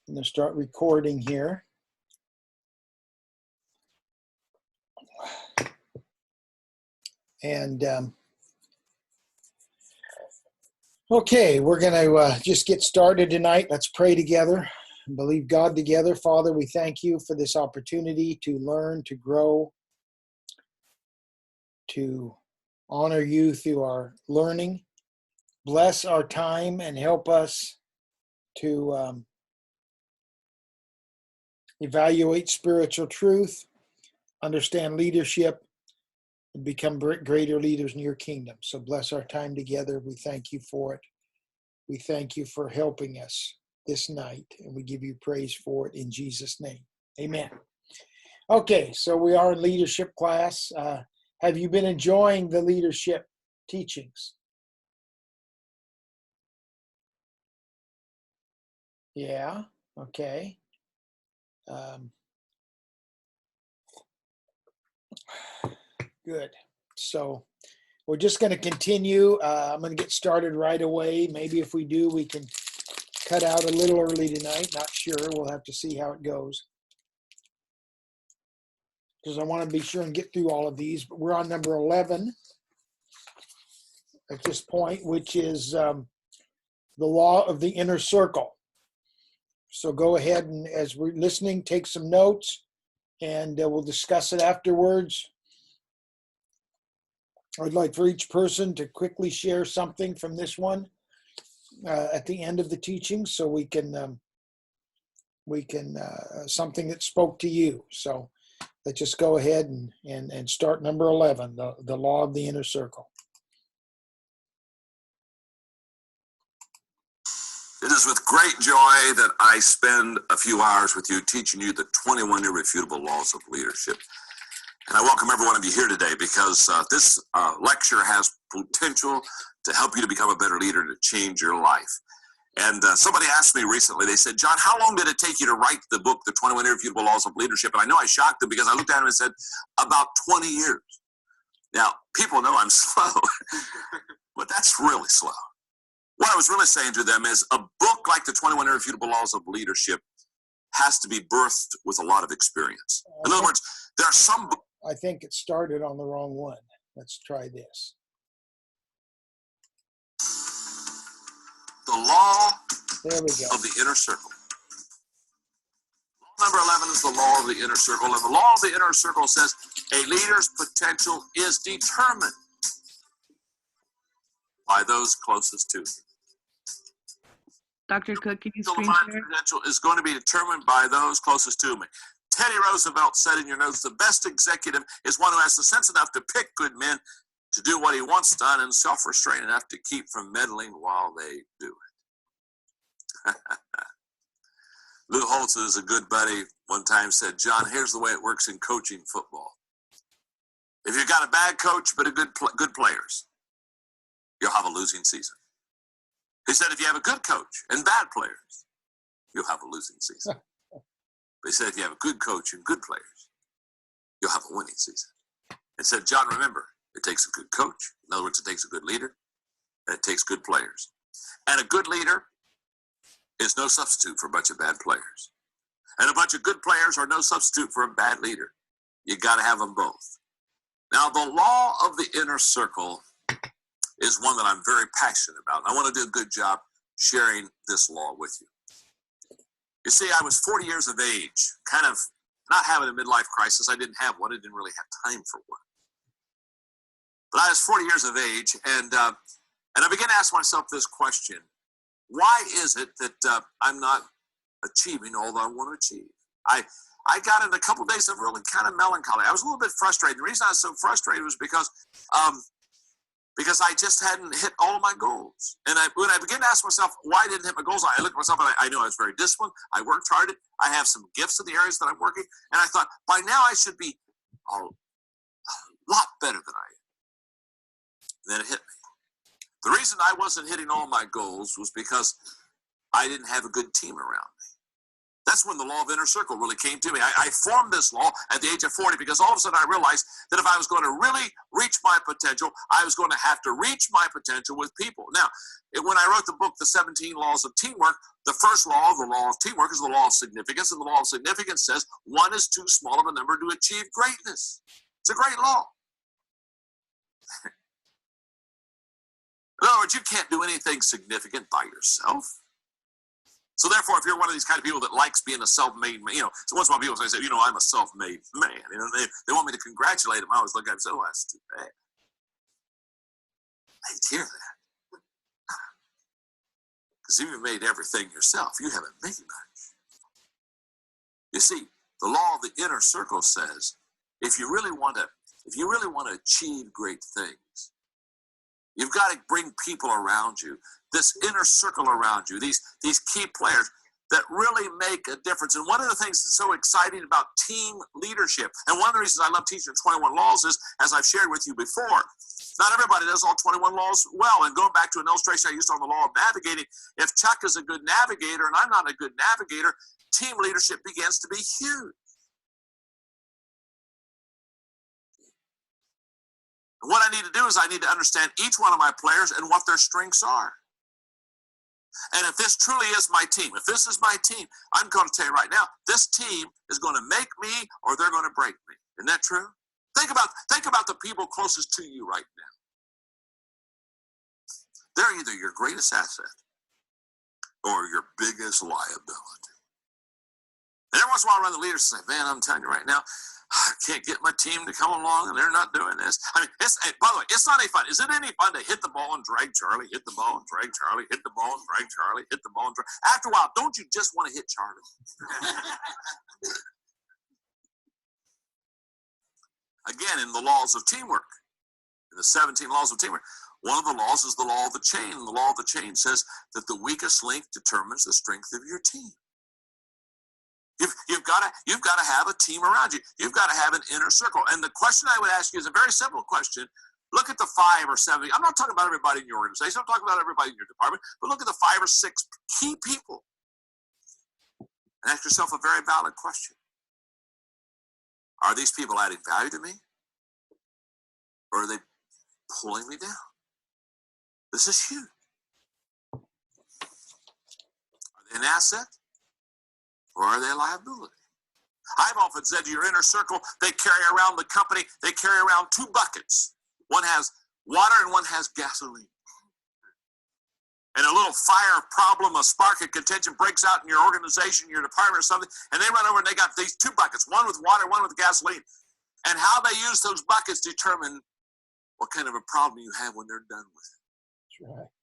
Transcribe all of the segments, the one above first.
I'm going to start recording here. And okay, we're going to just get started tonight. Let's pray together and believe God together. Father, we thank you for this opportunity to learn, to grow, to honor you through our learning. Bless our time and help us to evaluate spiritual truth, understand leadership, and become greater leaders in your kingdom. So bless our time together. We thank you for it. We thank you for helping us this night, and we give you praise for it in Jesus' name. Amen. Okay, so we are in leadership class. Have you been enjoying the leadership teachings? Yeah, okay. Good. So we're just going to continue. I'm going to get started right away. Maybe if we do, we can cut out a little early tonight. Not sure. We'll have to see how it goes. Because I want to be sure and get through all of these. But we're on number 11 at this point, which is the law of the inner circle. So go ahead and, as we're listening, take some notes, and we'll discuss it afterwards. I'd like for each person to quickly share something from this one at the end of the teaching, so we can something that spoke to you. So let's just go ahead and start number 11, the law of the inner circle. It is with great joy that I spend a few hours with you teaching you the 21 irrefutable laws of leadership. And I welcome every one of you here today because this lecture has potential to help you to become a better leader, to change your life. And somebody asked me recently, they said, John, how long did it take you to write the book, The 21 Irrefutable Laws of Leadership? And I know I shocked them because I looked at him and said, about 20 years. Now, people know I'm slow, but that's really slow. What I was really saying to them is a book like The 21 Irrefutable Laws of Leadership has to be birthed with a lot of experience. In other words, there are some books. I think it started on the wrong one. Let's try this. The law There we go. of the inner circle. Number 11 is the law of the inner circle. And the law of the inner circle says a leader's potential is determined by those closest to him. Dr. Cook, can you screen share? Potential is going to be determined by those closest to me. Teddy Roosevelt said in your notes, the best executive is one who has the sense enough to pick good men to do what he wants done and self-restraint enough to keep from meddling while they do it. Lou Holtz, who's a good buddy, one time said, John, here's the way it works in coaching football. If you've got a bad coach but a good players, you'll have a losing season. He said, if you have a good coach and bad players, you'll have a losing season. But he said, if you have a good coach and good players, you'll have a winning season. And said, John, remember, it takes a good coach. In other words, it takes a good leader, and it takes good players. And a good leader is no substitute for a bunch of bad players. And a bunch of good players are no substitute for a bad leader. You got to have them both. Now, the law of the inner circle is one that I'm very passionate about. I want to do a good job sharing this law with you. You see, I was 40 years of age, kind of not having a midlife crisis. I didn't have one. I didn't really have time for one. But I was 40 years of age, and I began to ask myself this question. Why is it that I'm not achieving all that I want to achieve? I got in a couple of days of really kind of melancholy. I was a little bit frustrated. The reason I was so frustrated was because I just hadn't hit all of my goals. And when I began to ask myself why I didn't hit my goals, I looked at myself and I knew I was very disciplined. I worked hard. I have some gifts in the areas that I'm working. And I thought, by now I should be a lot better than I am. Then it hit me. The reason I wasn't hitting all my goals was because I didn't have a good team around me. That's when the law of inner circle really came to me. I formed this law at the age of 40 because all of a sudden I realized that if I was going to really reach my potential, I was going to have to reach my potential with people. Now, when I wrote the book, The 17 Laws of Teamwork, the first law, the law of teamwork, is the law of significance. And the law of significance says one is too small of a number to achieve greatness. It's a great law. In other words, you can't do anything significant by yourself. So therefore, if you're one of these kind of people that likes being a self-made man, so once in a while people say, I'm a self-made man. They want me to congratulate them. I always look at them and say, oh, that's too bad. I hate to hear that. Because if you've made everything yourself, you haven't made much. You see, the law of the inner circle says, if you really want to achieve great things, you've got to bring people around you, this inner circle around you, these key players that really make a difference. And one of the things that's so exciting about team leadership, and one of the reasons I love teaching 21 laws is, as I've shared with you before, not everybody does all 21 laws well. And going back to an illustration I used on the law of navigating, if Chuck is a good navigator and I'm not a good navigator, team leadership begins to be huge. And what I need to do is I need to understand each one of my players and what their strengths are. And if this truly is my team, if this is my team, I'm going to tell you right now, this team is going to make me or they're going to break me. Isn't that true? Think about the people closest to you right now. They're either your greatest asset or your biggest liability. And every once in a while, I run the leaders and say, man, I'm telling you right now, I can't get my team to come along and they're not doing this. I mean, by the way, it's not any fun. Is it any fun to hit the ball and drag Charlie, hit the ball and drag Charlie, hit the ball and drag Charlie, hit the ball and drag? After a while, don't you just want to hit Charlie? Again, in the laws of teamwork, in the 17 laws of teamwork, one of the laws is the law of the chain. And the law of the chain says that the weakest link determines the strength of your team. You've got to have a team around you. You've got to have an inner circle. And the question I would ask you is a very simple question. Look at the 5 or 7. I'm not talking about everybody in your organization. I'm talking about everybody in your department. But look at the 5 or 6 key people. And ask yourself a very valid question. Are these people adding value to me? Or are they pulling me down? This is huge. Are they an asset? Or are they a liability? I've often said to your inner circle, they carry around the company, they carry around 2 buckets. One has water and one has gasoline. And a little fire problem, a spark of contention breaks out in your organization, your department or something, and they run over and they got these 2 buckets, one with water, one with gasoline. And how they use those buckets determine what kind of a problem you have when they're done with it. That's right.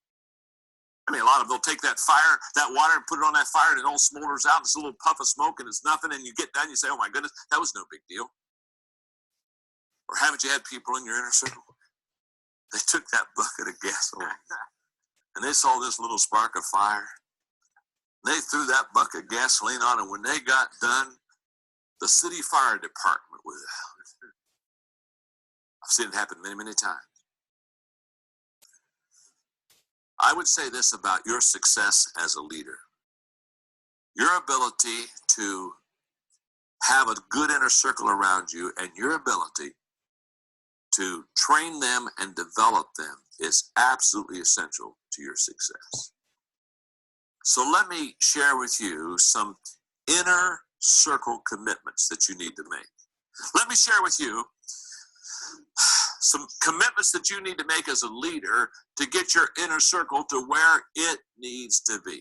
I mean, a lot of them, they'll take that fire, that water, and put it on that fire, and it all smolders out. It's a little puff of smoke, and it's nothing. And you get done, you say, oh, my goodness, that was no big deal. Or haven't you had people in your inner circle? They took that bucket of gasoline, and they saw this little spark of fire. They threw that bucket of gasoline on, and when they got done, the city fire department was out. I've seen it happen many, many times. I would say this about your success as a leader. Your ability to have a good inner circle around you and your ability to train them and develop them is absolutely essential to your success. So let me share with you some inner circle commitments that you need to make. Let me share with you some commitments that you need to make as a leader to get your inner circle to where it needs to be.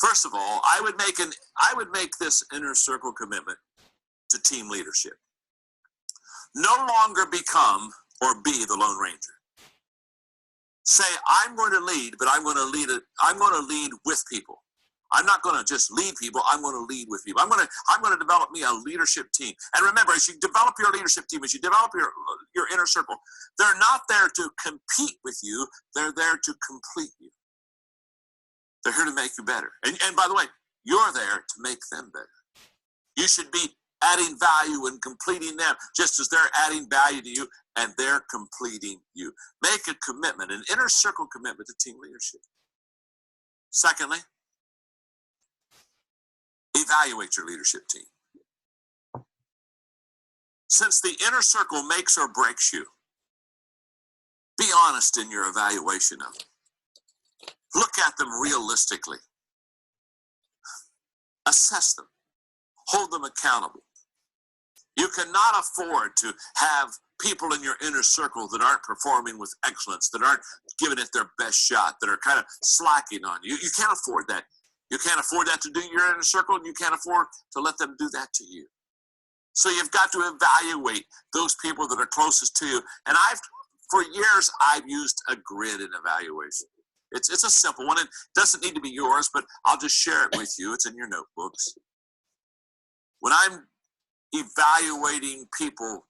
First of all, I would make this inner circle commitment to team leadership. No longer become or be the Lone Ranger. Say, I'm going to lead, but I'm going to lead with people. I'm not going to just lead people. I'm going to lead with people. I'm going to develop me a leadership team. And remember, as you develop your leadership team, as you develop your inner circle, they're not there to compete with you. They're there to complete you. They're here to make you better. And by the way, you're there to make them better. You should be adding value and completing them just as they're adding value to you and they're completing you. Make a commitment, an inner circle commitment to team leadership. Secondly, Evaluate your leadership team. Since the inner circle makes or breaks you, be honest in your evaluation of them. Look at them realistically. Assess them. Hold them accountable. You cannot afford to have people in your inner circle that aren't performing with excellence, that aren't giving it their best shot, that are kind of slacking on you. You can't afford that. You can't afford that to do your inner circle, and you can't afford to let them do that to you. So you've got to evaluate those people that are closest to you. And for years, I've used a grid in evaluation. It's a simple one. It doesn't need to be yours, but I'll just share it with you. It's in your notebooks. When I'm evaluating people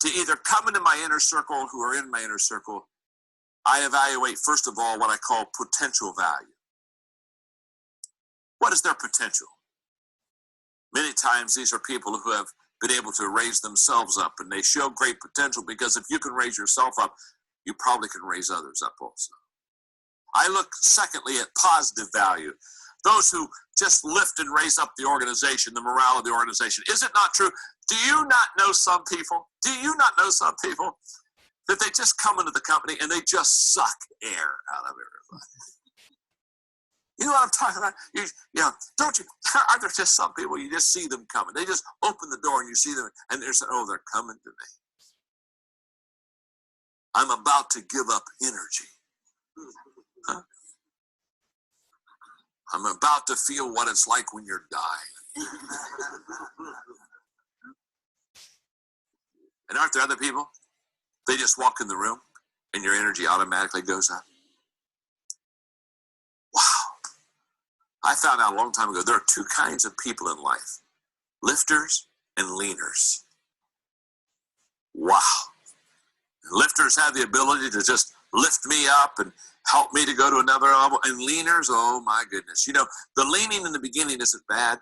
to either come into my inner circle who are in my inner circle, I evaluate, first of all, what I call potential value. What is their potential? Many times these are people who have been able to raise themselves up, and they show great potential, because if you can raise yourself up, you probably can raise others up also. I look, secondly, at positive value. Those who just lift and raise up the organization, the morale of the organization. Is it not true? Do you not know some people? Do you not know some people that they just come into the company and they just suck air out of everybody? You know what I'm talking about? Don't you? Are there just some people, you just see them coming? They just open the door and you see them, and they're saying, oh, they're coming to me. I'm about to give up energy. Huh? I'm about to feel what it's like when you're dying. And aren't there other people? They just walk in the room and your energy automatically goes up. Wow. I found out a long time ago, there are two kinds of people in life: lifters and leaners. Wow. Lifters have the ability to just lift me up and help me to go to another level. And leaners, oh my goodness. You know, the leaning in the beginning isn't bad,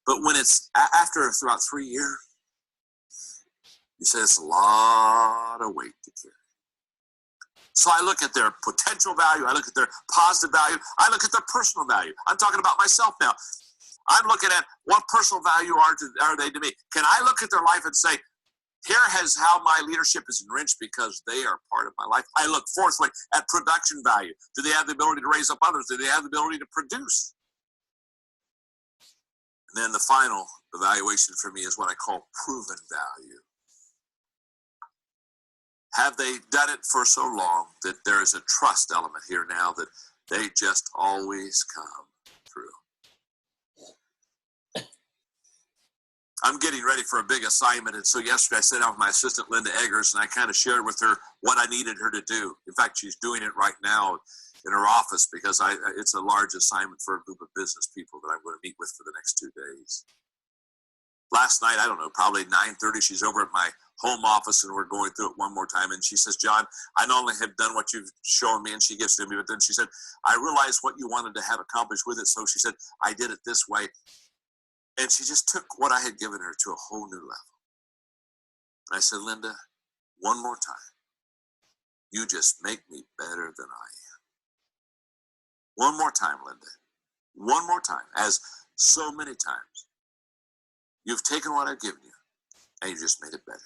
but when it's after about 3 years, you say it's a lot of weight to carry. So I look at their potential value. I look at their positive value. I look at their personal value. I'm talking about myself now. I'm looking at what personal value are they to me. Can I look at their life and say, here is how my leadership is enriched because they are part of my life? I look fourthly at production value. Do they have the ability to raise up others? Do they have the ability to produce? And then the final evaluation for me is what I call proven value. Have they done it for so long that there is a trust element here now that they just always come through? I'm getting ready for a big assignment, and so yesterday I sat down with my assistant, Linda Eggers, and I kind of shared with her what I needed her to do. In fact, she's doing it right now in her office because it's a large assignment for a group of business people that I'm going to meet with for the next 2 days. Last night, I don't know, probably 9:30, she's over at my home office, and we're going through it one more time, and she says, John, I not only have done what you've shown me, and she gives it to me, but then she said, I realized what you wanted to have accomplished with it, so she said, I did it this way. And she just took what I had given her to a whole new level. And I said, Linda, one more time. You just make me better than I am. One more time, Linda. One more time. As so many times, you've taken what I've given you, and you just made it better.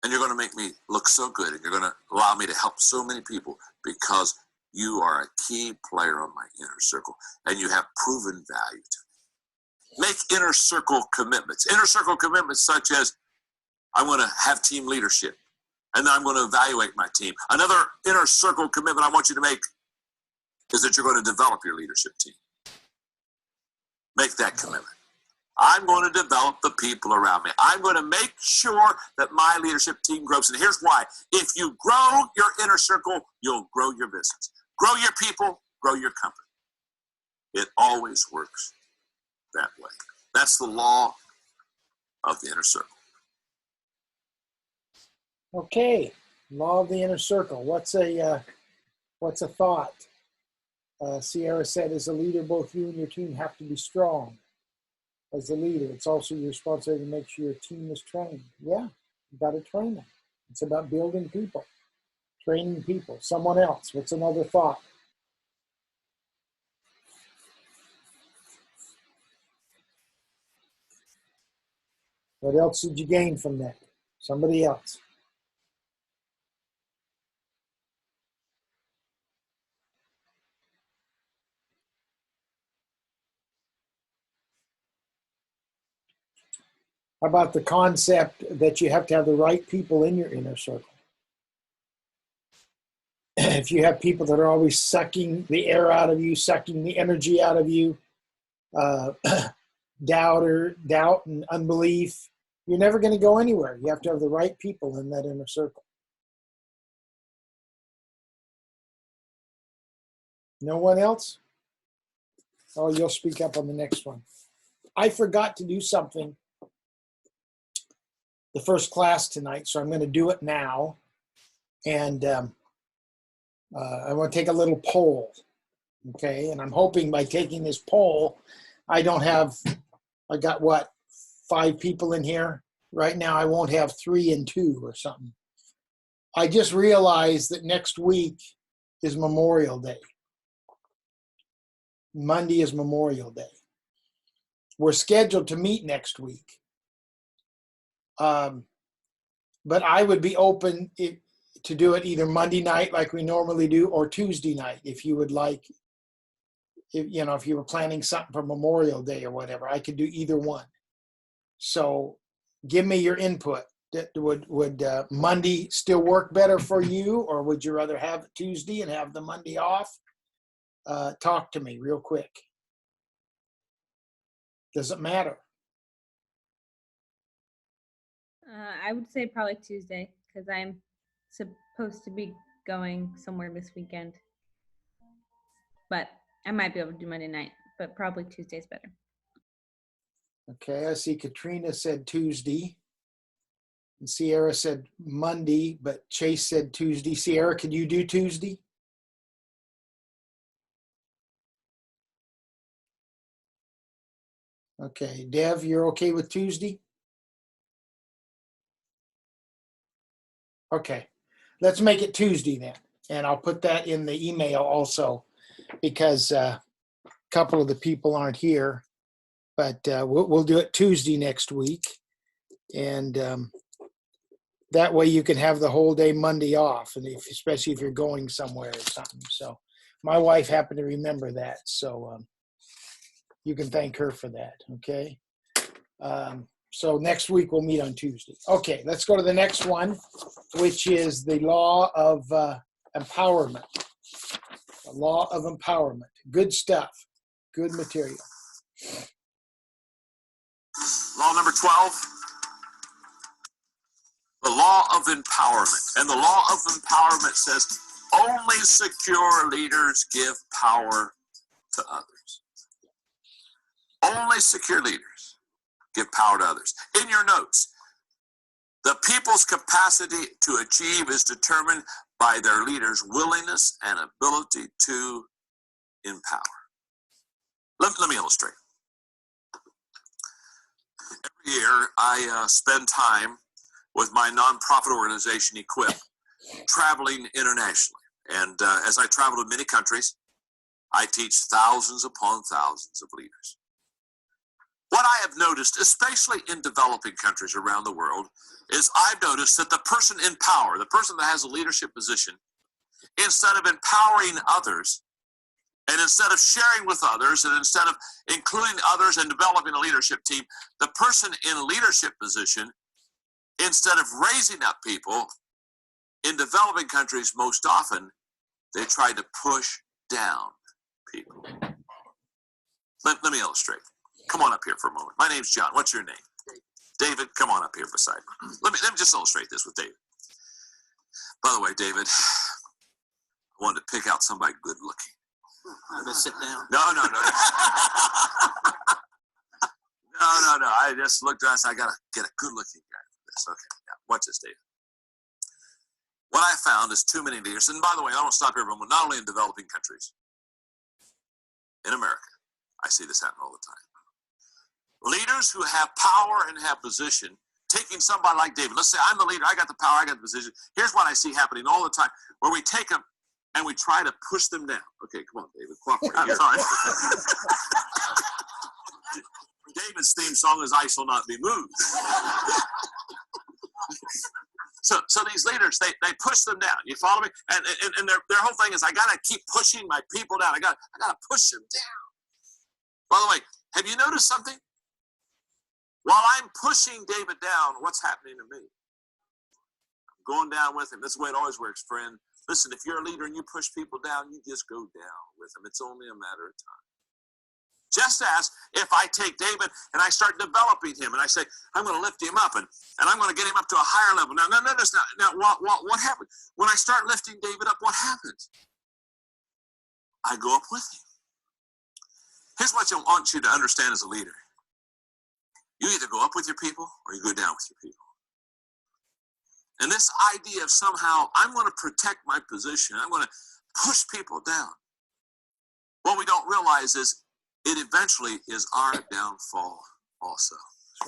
And you're going to make me look so good, and you're going to allow me to help so many people because you are a key player on my inner circle, and you have proven value to me. Make inner circle commitments. Inner circle commitments such as, I'm going to have team leadership, and then I'm going to evaluate my team. Another inner circle commitment I want you to make is that you're going to develop your leadership team. Make that commitment. I'm going to develop the people around me. I'm going to make sure that my leadership team grows. And here's why. If you grow your inner circle, you'll grow your business. Grow your people, grow your company. It always works that way. That's the law of the inner circle. Okay, law of the inner circle. What's a thought? Sierra said, as a leader, both you and your team have to be strong. As a leader, it's also your responsibility to make sure your team is trained. Yeah, you got to train them. It's about building people, training people. Someone else. What's another thought? What else did you gain from that? Somebody else. How about the concept that you have to have the right people in your inner circle? If you have people that are always sucking the air out of you, sucking the energy out of you, doubt and unbelief, you're never going to go anywhere. You have to have the right people in that inner circle. No one else? Oh, you'll speak up on the next one. I forgot to do something the first class tonight, so I'm going to do it now. And I want to take a little poll, okay? And I'm hoping by taking this poll, I got what, 5 people in here? Right now, I won't have 3 and 2 or something. I just realized that next week is Memorial Day. Monday is Memorial Day. We're scheduled to meet next week. But I would be open to do it either Monday night like we normally do or Tuesday night if you would like. If you were planning something for Memorial Day or whatever, I could do either one. So give me your input. Would Monday still work better for you, or would you rather have Tuesday and have the Monday off? Talk to me real quick. Does it matter? I would say probably Tuesday because I'm supposed to be going somewhere this weekend. But I might be able to do Monday night, but probably Tuesday's better. Okay, I see Katrina said Tuesday. And Sierra said Monday, but Chase said Tuesday. Sierra, can you do Tuesday? Okay, Dev, you're okay with Tuesday? Okay, let's make it Tuesday then. And I'll put that in the email also because a couple of the people aren't here. But we'll do it Tuesday next week. And that way you can have the whole day Monday off, and especially if you're going somewhere or something. So my wife happened to remember that. So you can thank her for that, okay? So next week we'll meet on Tuesday. Okay, let's go to the next one, which is the law of empowerment. The law of empowerment. Good stuff. Good material. Law number 12. The law of empowerment. And the law of empowerment says only secure leaders give power to others. Only secure leaders give power to others. In your notes, the people's capacity to achieve is determined by their leaders' willingness and ability to empower. Let me illustrate. Every year, I spend time with my nonprofit organization, Equip, traveling internationally. And as I travel to many countries, I teach thousands upon thousands of leaders. What I have noticed, especially in developing countries around the world, is I've noticed that the person in power, the person that has a leadership position, instead of empowering others, and instead of sharing with others, and instead of including others and developing a leadership team, the person in a leadership position, instead of raising up people, in developing countries most often, they try to push down people. Let me illustrate. Come on up here for a moment. My name's John. What's your name? David, come on up here beside me. Let me just illustrate this with David. By the way, David, I wanted to pick out somebody good looking. I'm gonna sit down. No. No. I just looked at us. I got to get a good looking guy for this. Okay, now watch this, David. What I found is too many leaders, and by the way, I don't stop here, but not only in developing countries, in America, I see this happen all the time. Leaders who have power and have position, taking somebody like David. Let's say I'm the leader, I got the power, I got the position. Here's what I see happening all the time, where we take them and we try to push them down. Okay, come on, David, cooperate. I'm sorry. David's theme song is "I Shall Not Be Moved." So these leaders, they push them down. You follow me? And their whole thing is, I gotta keep pushing my people down. I gotta push them down. By the way, have you noticed something? While I'm pushing David down, what's happening to me? I'm going down with him. That's the way it always works, friend. Listen, if you're a leader and you push people down, you just go down with them. It's only a matter of time. Just as if I take David and I start developing him and I say, I'm going to lift him up and I'm going to get him up to a higher level. Now, notice now what happened? When I start lifting David up, what happens? I go up with him. Here's what I want you to understand as a leader. You either go up with your people or you go down with your people. And this idea of somehow I'm going to protect my position, I'm going to push people down. What we don't realize is it eventually is our downfall also.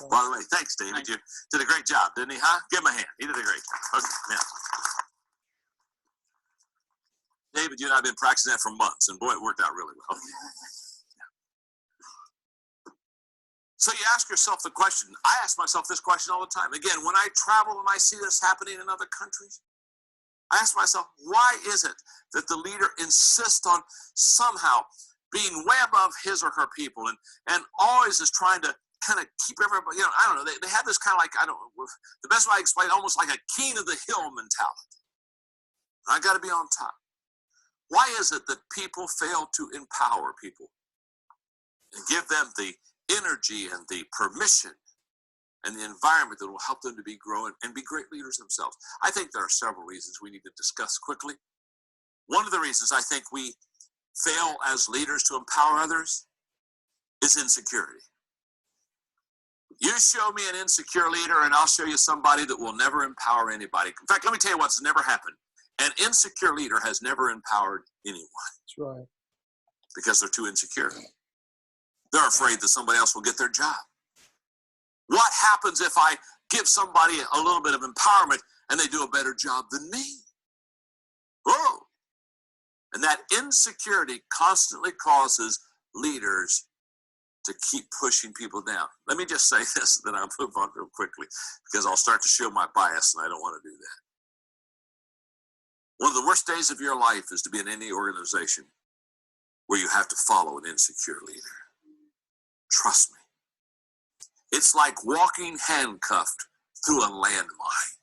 Right. By the way, thanks, David. You did a great job, didn't he? Huh? Give him a hand. He did a great job. Okay, now. David, you and I have been practicing that for months, and boy, it worked out really well. So you ask yourself the question. I ask myself this question all the time. Again, when I travel and I see this happening in other countries, I ask myself, why is it that the leader insists on somehow being way above his or her people and always is trying to kind of keep everybody, I don't know, they have this kind of like, the best way I explain, almost like a king of the hill mentality. I got to be on top. Why is it that people fail to empower people and give them the energy and the permission and the environment that will help them to be growing and be great leaders themselves? I think there are several reasons we need to discuss quickly. One of the reasons I think we fail as leaders to empower others is insecurity. You show me an insecure leader and I'll show you somebody that will never empower anybody. In fact, let me tell you what's never happened. An insecure leader has never empowered anyone. That's right. Because they're too insecure. They're afraid that somebody else will get their job. What happens if I give somebody a little bit of empowerment and they do a better job than me? Whoa. And that insecurity constantly causes leaders to keep pushing people down. Let me just say this, then I'll move on real quickly because I'll start to show my bias and I don't want to do that. One of the worst days of your life is to be in any organization where you have to follow an insecure leader. Trust me. It's like walking handcuffed through a landmine.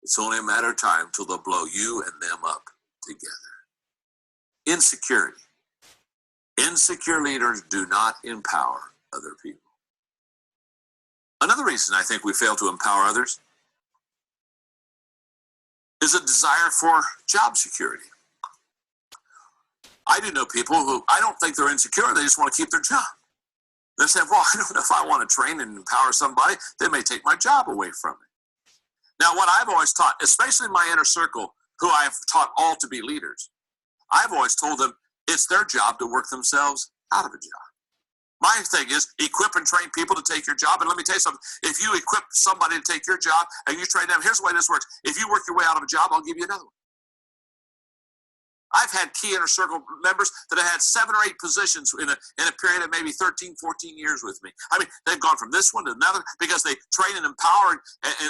It's only a matter of time till they'll blow you and them up together. Insecurity. Insecure leaders do not empower other people. Another reason I think we fail to empower others is a desire for job security. I do know people who I don't think they're insecure, they just want to keep their job. They say, well, I don't know if I want to train and empower somebody, they may take my job away from me. Now, what I've always taught, especially in my inner circle, who I've taught all to be leaders, I've always told them it's their job to work themselves out of a job. My thing is equip and train people to take your job. And let me tell you something. If you equip somebody to take your job and you train them, here's the way this works. If you work your way out of a job, I'll give you another one. I've had key inner circle members that have had 7 or 8 positions in a period of maybe 13, 14 years with me. I mean, they've gone from this one to another because they train and empower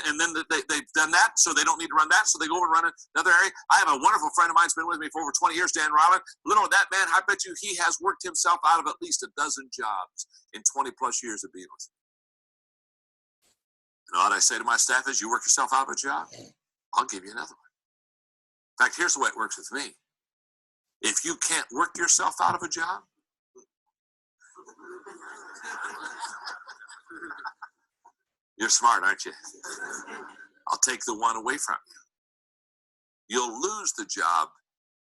and then they've done that, so they don't need to run that, so they go over and run another area. I have a wonderful friend of mine who's been with me for over 20 years, Dan Robin. Little of that man, I bet you he has worked himself out of at least a dozen jobs in 20 plus years of being with me. You know what I say to my staff is, you work yourself out of a job, I'll give you another one. In fact, here's the way it works with me. If you can't work yourself out of a job, you're smart, aren't you? I'll take the one away from you. You'll lose the job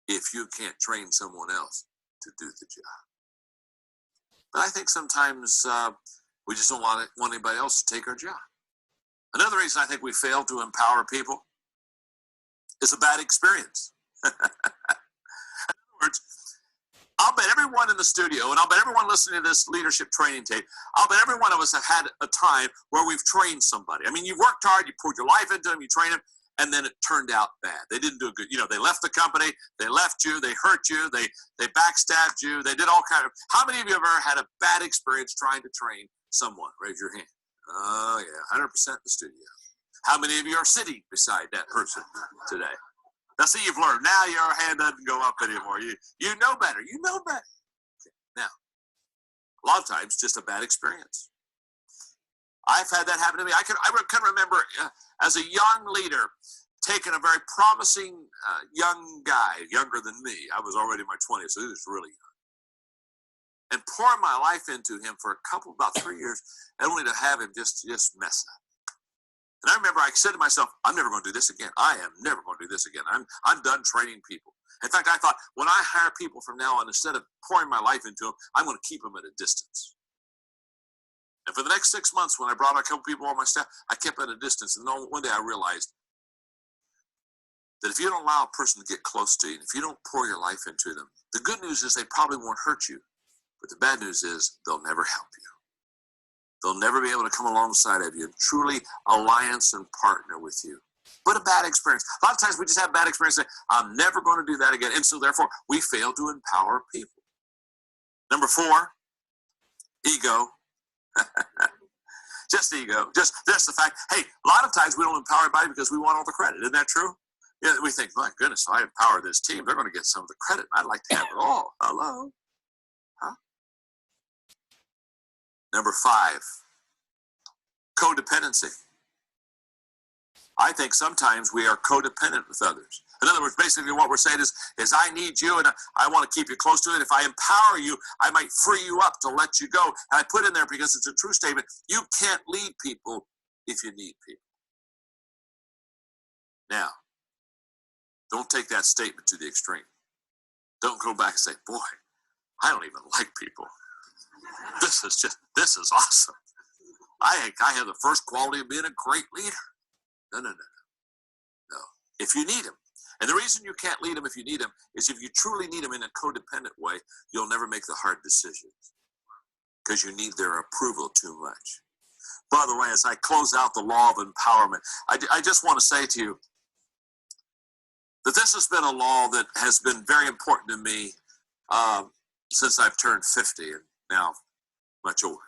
if you can't train someone else to do the job. But I think sometimes we just don't want anybody else to take our job. Another reason I think we fail to empower people is a bad experience. I'll bet everyone in the studio, and I'll bet everyone listening to this leadership training tape, I'll bet every one of us have had a time where we've trained somebody. I mean, you've worked hard, you poured your life into them, you trained them, and then it turned out bad. They didn't do good. You know, they left the company, they left you, they hurt you, they backstabbed you, they did all kind of. How many of you have ever had a bad experience trying to train someone? Raise your hand. Oh, yeah, 100% in the studio. How many of you are sitting beside that person today? Now, see, you've learned. Now your hand doesn't go up anymore. You know better. You know better. Okay. Now, a lot of times, just a bad experience. I've had that happen to me. I can remember as a young leader taking a very promising young guy, younger than me. I was already in my 20s, so he was really young. And pouring my life into him for about 3 years, and only to have him just mess up. And I remember I said to myself, I'm never going to do this again. I am never going to do this again. I'm done training people. In fact, I thought, when I hire people from now on, instead of pouring my life into them, I'm going to keep them at a distance. And for the next 6 months, when I brought a couple people on my staff, I kept at a distance. And one day I realized that if you don't allow a person to get close to you, if you don't pour your life into them, the good news is they probably won't hurt you. But the bad news is they'll never help you. They'll never be able to come alongside of you and truly alliance and partner with you. But a bad experience. A lot of times we just have bad experiences. I'm never going to do that again. And so therefore, we fail to empower people. Number 4, ego. Just ego. Just the fact, hey, a lot of times we don't empower anybody because we want all the credit. Isn't that true? Yeah, we think, my goodness, if I empower this team, they're going to get some of the credit. I'd like to have it all. Hello? Huh? Number 5, codependency. I think sometimes we are codependent with others. In other words, basically what we're saying is I need you and I want to keep you close to it. If I empower you, I might free you up to let you go. And I put in there because it's a true statement. You can't lead people if you need people. Now, don't take that statement to the extreme. Don't go back and say, boy, I don't even like people. This is awesome. I have the first quality of being a great leader. No. If you need them. And the reason you can't lead them if you need them is if you truly need them in a codependent way, you'll never make the hard decisions because you need their approval too much. By the way, as I close out the law of empowerment, I just want to say to you that this has been a law that has been very important to me since I've turned 50 and now much older.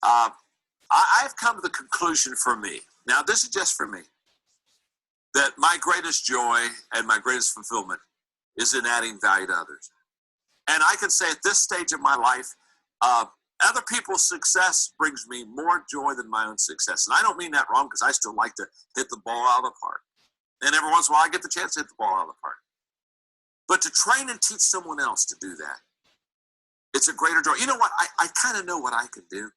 I've come to the conclusion for me, now this is just for me, that my greatest joy and my greatest fulfillment is in adding value to others. And I can say at this stage of my life, other people's success brings me more joy than my own success. And I don't mean that wrong because I still like to hit the ball out of the park. And every once in a while I get the chance to hit the ball out of the park. But to train and teach someone else to do that, it's a greater joy. You know what? I kind of know what I can do.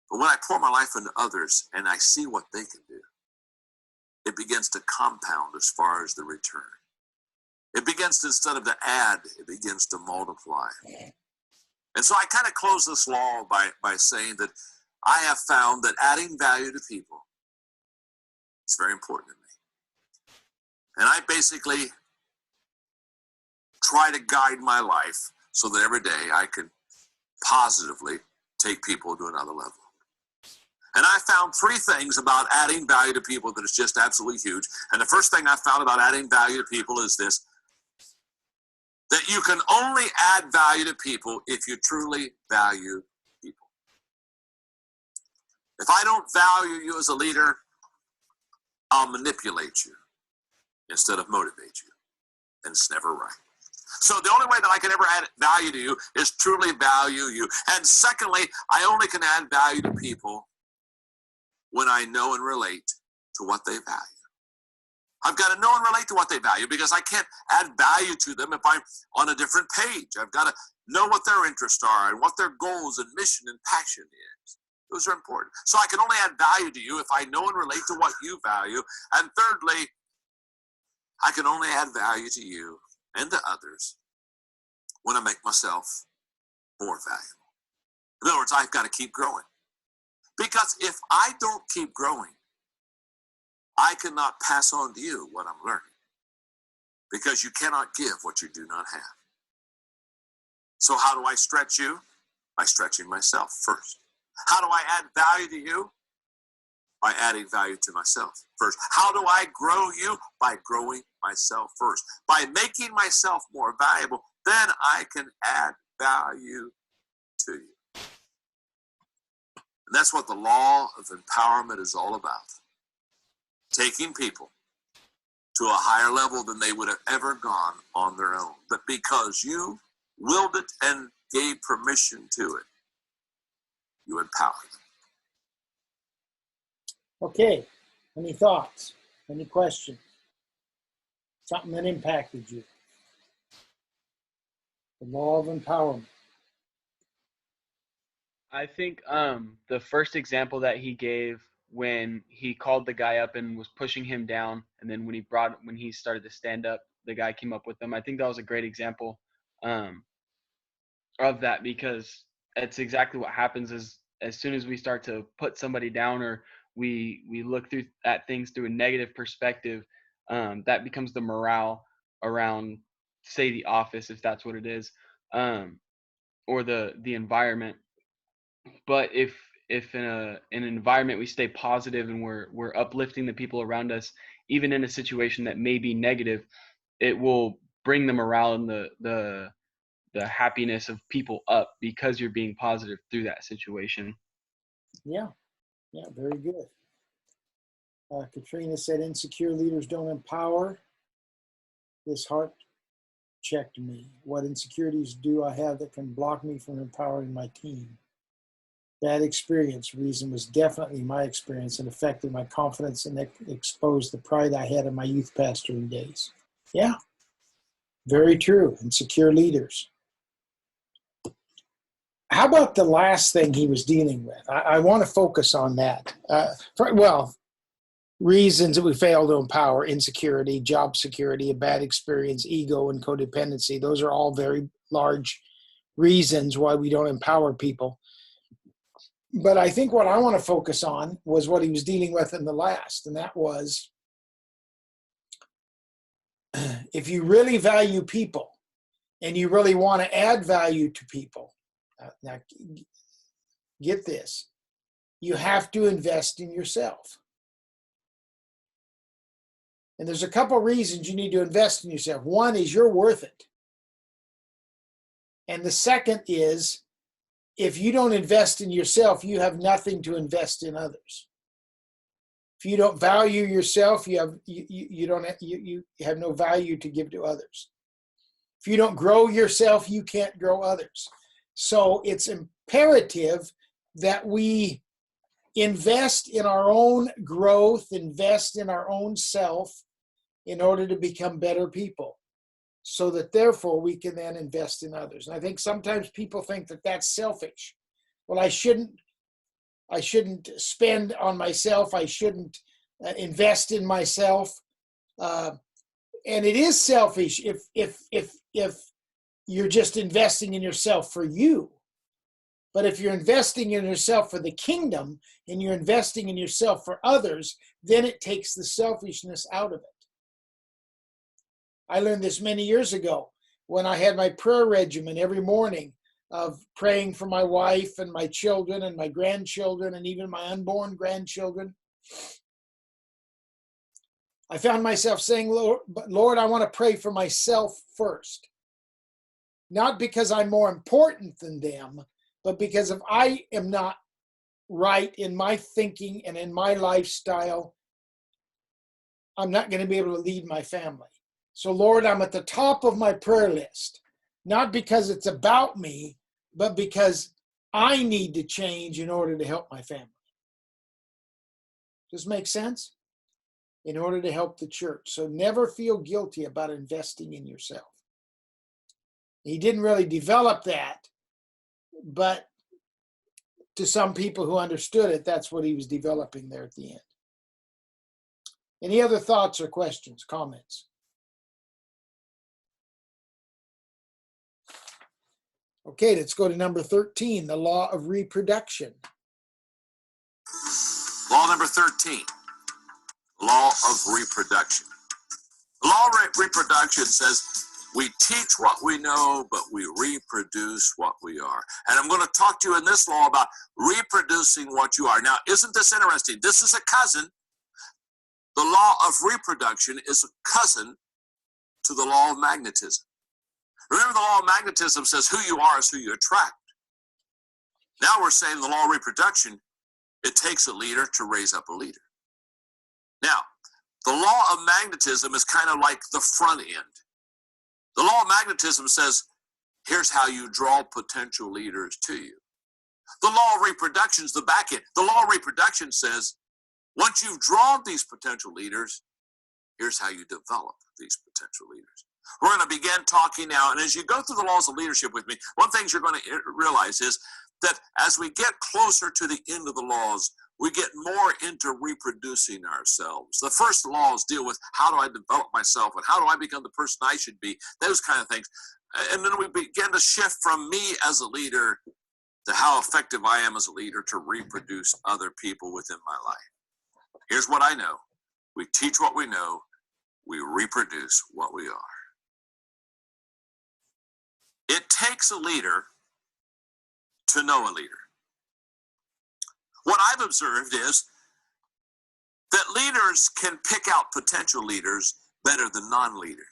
But when I pour my life into others and I see what they can do, it begins to compound as far as the return. It begins to, instead of to add, it begins to multiply. And so I kind of close this law by saying that I have found that adding value to people is very important to me. And I basically try to guide my life so that every day I can positively take people to another level. And I found 3 things about adding value to people that is just absolutely huge. And the first thing I found about adding value to people is this, that you can only add value to people if you truly value people. If I don't value you as a leader, I'll manipulate you instead of motivate you. And it's never right. So the only way that I can ever add value to you is truly value you. And secondly, I only can add value to people when I know and relate to what they value. I've got to know and relate to what they value because I can't add value to them if I'm on a different page. I've got to know what their interests are and what their goals and mission and passion is. Those are important. So I can only add value to you if I know and relate to what you value. And thirdly, I can only add value to you and to others when I make myself more valuable. In other words, I've got to keep growing. Because if I don't keep growing, I cannot pass on to you what I'm learning. Because you cannot give what you do not have. So how do I stretch you? By stretching myself first. How do I add value to you? By adding value to myself first. How do I grow you? By growing myself first. By making myself more valuable, then I can add value to you. And that's what the law of empowerment is all about. Taking people to a higher level than they would have ever gone on their own. But because you willed it and gave permission to it, you empower them. Okay. Any thoughts? Any questions? Something that impacted you? The law of empowerment. I think the first example that he gave when he called the guy up and was pushing him down, and then when he started to stand up, the guy came up with him. I think that was a great example of that, because that's exactly what happens is as soon as we start to put somebody down, or we look at things through a negative perspective, that becomes the morale around, say, the office, if that's what it is, or the environment. But if in an environment we stay positive and we're uplifting the people around us, even in a situation that may be negative, it will bring the morale and the happiness of people up, because you're being positive through that situation. Yeah, very good. Katrina said, insecure leaders don't empower. This heart checked me. What insecurities do I have that can block me from empowering my team? That experience, reason, was definitely my experience and affected my confidence and exposed the pride I had in my youth pastoring days. Yeah, very true. Insecure leaders. How about the last thing he was dealing with? I want to focus on that. Reasons that we fail to empower: insecurity, job security, a bad experience, ego, and codependency. Those are all very large reasons why we don't empower people. But I think what I want to focus on was what he was dealing with in the last, and that was, if you really value people and you really want to add value to people, now get this, you have to invest in yourself. And there's a couple reasons you need to invest in yourself. One is you're worth it. And the second is, if you don't invest in yourself, you have nothing to invest in others. If you don't value yourself, you have no value to give to others. If you don't grow yourself, you can't grow others. So it's imperative that we invest in our own growth, invest in our own self in order to become better people, so that therefore we can then invest in others. And I think sometimes people think that that's selfish. Well, I shouldn't spend on myself. I shouldn't invest in myself. And it is selfish if you're just investing in yourself for you. But if you're investing in yourself for the kingdom and you're investing in yourself for others, then it takes the selfishness out of it. I learned this many years ago when I had my prayer regimen every morning of praying for my wife and my children and my grandchildren and even my unborn grandchildren. I found myself saying, Lord, I want to pray for myself first. Not because I'm more important than them, but because if I am not right in my thinking and in my lifestyle, I'm not going to be able to lead my family. So, Lord, I'm at the top of my prayer list, not because it's about me, but because I need to change in order to help my family. Does this make sense? In order to help the church. So never feel guilty about investing in yourself. He didn't really develop that, but to some people who understood it, that's what he was developing there at the end. Any other thoughts or questions, comments? Okay, let's go to number 13, the law of reproduction. Law number 13, law of reproduction. The law of reproduction says we teach what we know, but we reproduce what we are. And I'm going to talk to you in this law about reproducing what you are. Now, isn't this interesting? This is a cousin. The law of reproduction is a cousin to the law of magnetism. Remember, the law of magnetism says who you are is who you attract. Now we're saying the law of reproduction, it takes a leader to raise up a leader. Now, the law of magnetism is kind of like the front end. The law of magnetism says, here's how you draw potential leaders to you. The law of reproduction is the back end. The law of reproduction says, once you've drawn these potential leaders, here's how you develop these potential leaders. We're going to begin talking now, and as you go through the laws of leadership with me, one thing you're going to realize is that as we get closer to the end of the laws, we get more into reproducing ourselves. The first laws deal with how do I develop myself and how do I become the person I should be, those kind of things. And then we begin to shift from me as a leader to how effective I am as a leader to reproduce other people within my life. Here's what I know. We teach what we know. We reproduce what we are. It takes a leader to know a leader. What I've observed is that leaders can pick out potential leaders better than non-leaders.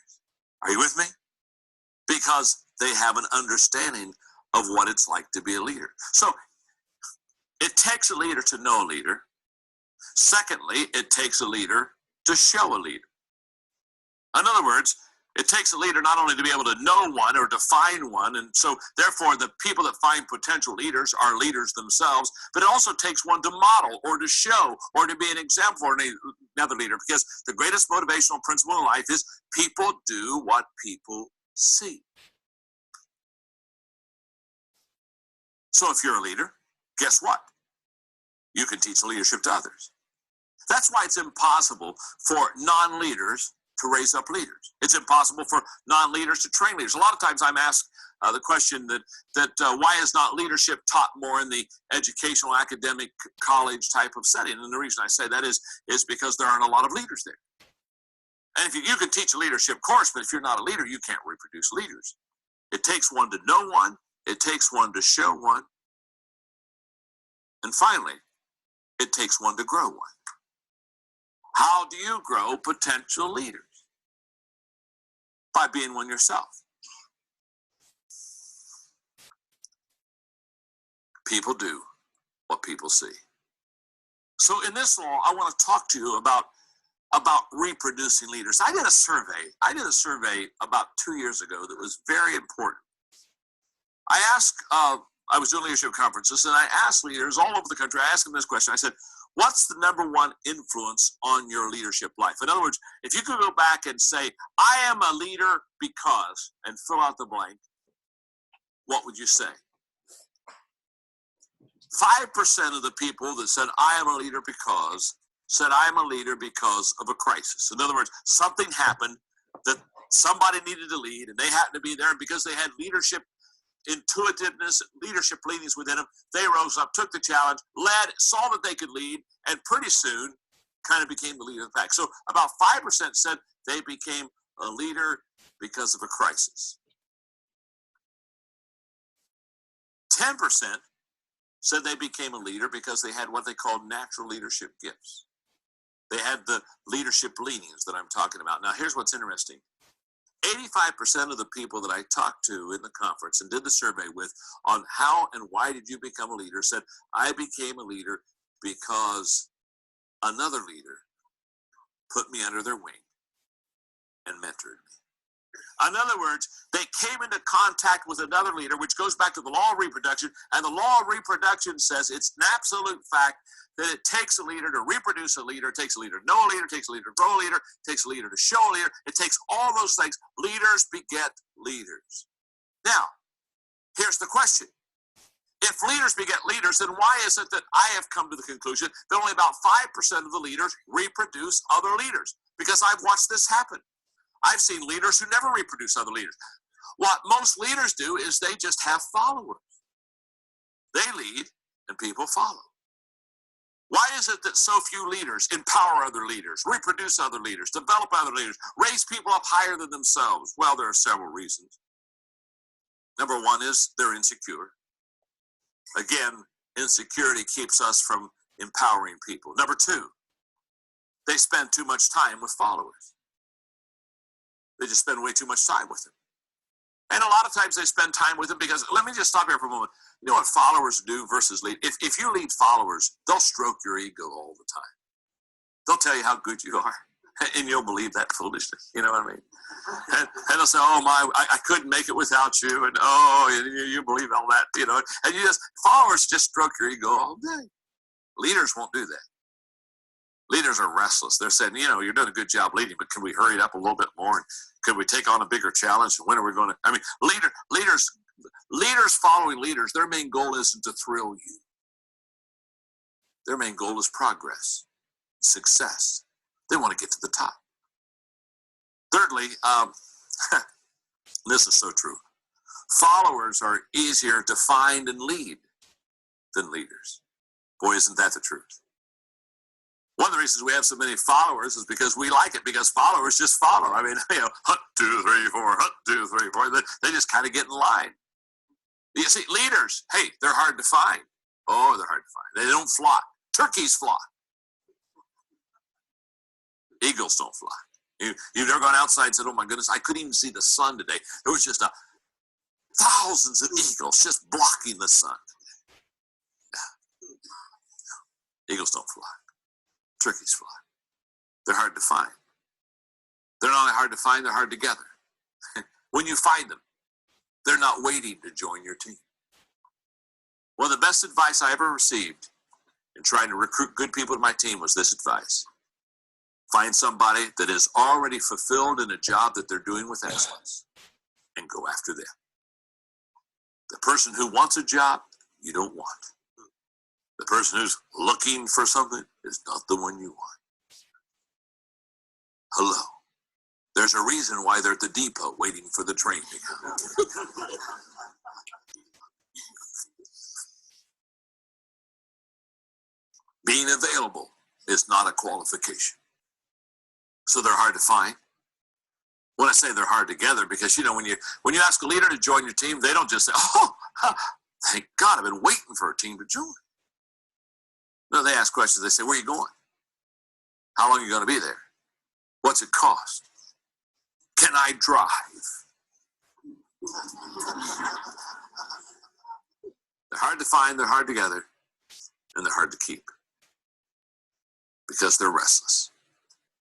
Are you with me? Because they have an understanding of what it's like to be a leader. So it takes a leader to know a leader. Secondly, it takes a leader to show a leader. In other words, it takes a leader not only to be able to know one or define one, and so therefore the people that find potential leaders are leaders themselves, but it also takes one to model or to show or to be an example for another leader, because the greatest motivational principle in life is people do what people see. So if you're a leader, guess what? You can teach leadership to others. That's why it's impossible for non-leaders to raise up leaders. It's impossible for non-leaders to train leaders. A lot of times I'm asked the question that why is not leadership taught more in the educational, academic, college type of setting? And the reason I say that is because there aren't a lot of leaders there. And if you can teach a leadership course, but if you're not a leader, you can't reproduce leaders. It takes one to know one. It takes one to show one. And finally, it takes one to grow one. How do you grow potential leaders? By being one yourself. People do what people see. So in this law, I want to talk to you about reproducing leaders. I did a survey about 2 years ago that was very important. I was doing leadership conferences, and I asked leaders all over the country, I asked them this question. I said, what's the number one influence on your leadership life? In other words, if you could go back and say, I am a leader because, and fill out the blank, what would you say? 5% of the people that said, I am a leader because, said, I am a leader because of a crisis. In other words, something happened that somebody needed to lead, and they happened to be there, and because they had leadership intuitiveness, leadership leanings within them, they rose up, took the challenge, led, saw that they could lead, and pretty soon kind of became the leader of the pack. So about 5% said they became a leader because of a crisis. 10% said they became a leader because they had what they called natural leadership gifts. They had the leadership leanings that I'm talking about. Now, here's what's interesting. 85% of the people that I talked to in the conference and did the survey with on how and why did you become a leader said, I became a leader because another leader put me under their wing and mentored me. In other words, they came into contact with another leader, which goes back to the law of reproduction. And the law of reproduction says it's an absolute fact that it takes a leader to reproduce a leader, it takes a leader to know a leader, it takes a leader to grow a leader, it takes a leader to show a leader. It takes all those things. Leaders beget leaders. Now, here's the question. If leaders beget leaders, then why is it that I have come to the conclusion that only about 5% of the leaders reproduce other leaders? Because I've watched this happen. I've seen leaders who never reproduce other leaders. What most leaders do is they just have followers. They lead and people follow. Why is it that so few leaders empower other leaders, reproduce other leaders, develop other leaders, raise people up higher than themselves? Well, there are several reasons. Number one is they're insecure. Again, insecurity keeps us from empowering people. Number two, they spend too much time with followers. They just spend way too much time with them. And a lot of times they spend time with them because, let me just stop here for a moment. You know what followers do versus lead? If you lead followers, they'll stroke your ego all the time. They'll tell you how good you are, and you'll believe that foolishness. You know what I mean? And they'll say, oh, I couldn't make it without you, and you believe all that, you know. And followers just stroke your ego all day. Leaders won't do that. Leaders are restless. They're saying, you know, you're doing a good job leading, but can we hurry it up a little bit more? And could we take on a bigger challenge? And when are we going to? I mean, leaders following leaders, their main goal isn't to thrill you. Their main goal is progress, success. They want to get to the top. Thirdly, this is so true. Followers are easier to find and lead than leaders. Boy, isn't that the truth? One of the reasons we have so many followers is because we like it, because followers just follow. I mean, you know, 1, 2, 3, 4, 1, 2, 3, 4. They just kind of get in line. You see, leaders, hey, they're hard to find. Oh, they're hard to find. They don't fly. Turkeys fly. Eagles don't fly. You've never gone outside and said, oh my goodness, I couldn't even see the sun today. There was just thousands of eagles just blocking the sun. Yeah. Eagles don't fly. Turkeys fly. They're hard to find. They're not only hard to find, they're hard to gather. When you find them, they're not waiting to join your team. One of the best advice I ever received in trying to recruit good people to my team was this advice. Find somebody that is already fulfilled in a job that they're doing with excellence and go after them. The person who wants a job, you don't want. The person who's looking for something is not the one you want. Hello. There's a reason why they're at the depot waiting for the train to come. Being available is not a qualification. So they're hard to find. When I say they're hard to gather, because you know, when you ask a leader to join your team, they don't just say, oh, thank God, I've been waiting for a team to join. No, they ask questions. They say, where are you going? How long are you going to be there? What's it cost? Can I drive? They're hard to find, they're hard to gather, and they're hard to keep because they're restless.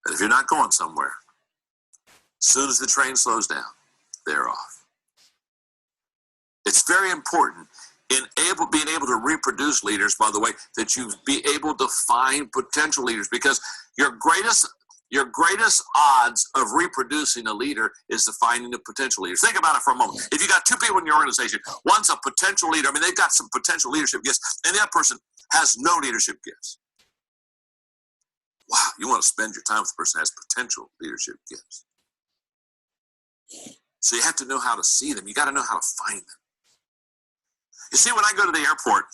And if you're not going somewhere, as soon as the train slows down, they're off. It's very important in being able to reproduce leaders, by the way, that you be able to find potential leaders, because your greatest odds of reproducing a leader is to finding the potential leaders. Think about it for a moment. If you got two people in your organization, one's a potential leader, I mean, they've got some potential leadership gifts, and the other person has no leadership gifts. Wow, you want to spend your time with the person that has potential leadership gifts. So you have to know how to see them. You got to know how to find them. You see, when I go to the airport,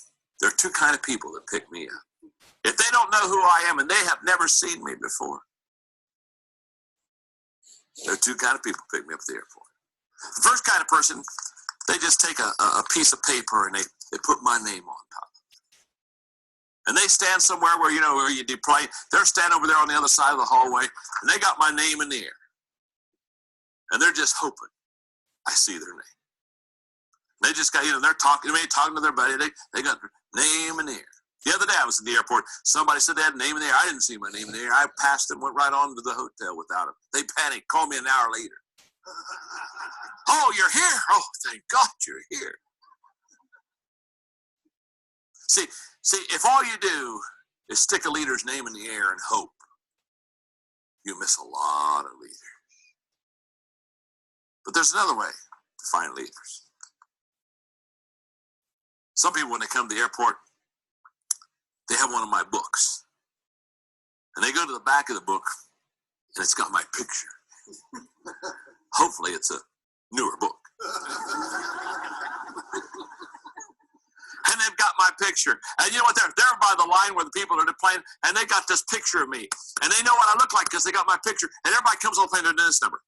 there are two kind of people that pick me up. If they don't know who I am and they have never seen me before, there are two kind of people who pick me up at the airport. The first kind of person, they just take a piece of paper and they put my name on top. And they stand somewhere where, you know, where you deploy. They're standing over there on the other side of the hallway, and they got my name in the air. And they're just hoping I see their name. They just got, you know, they're talking to their buddy. They got their name in the air. The other day I was at the airport. Somebody said they had a name in the air. I didn't see my name in the air. I passed them, went right on to the hotel without them. They panicked, called me an hour later. Oh, you're here? Oh, thank God you're here. See, if all you do is stick a leader's name in the air and hope, you miss a lot of leaders. But there's another way to find leaders. Some people, when they come to the airport, they have one of my books. And they go to the back of the book, and it's got my picture. Hopefully, it's a newer book. And they've got my picture. And you know what? They're by the line where the people are playing, and they got this picture of me. And they know what I look like because they got my picture. And everybody comes on playing their this number.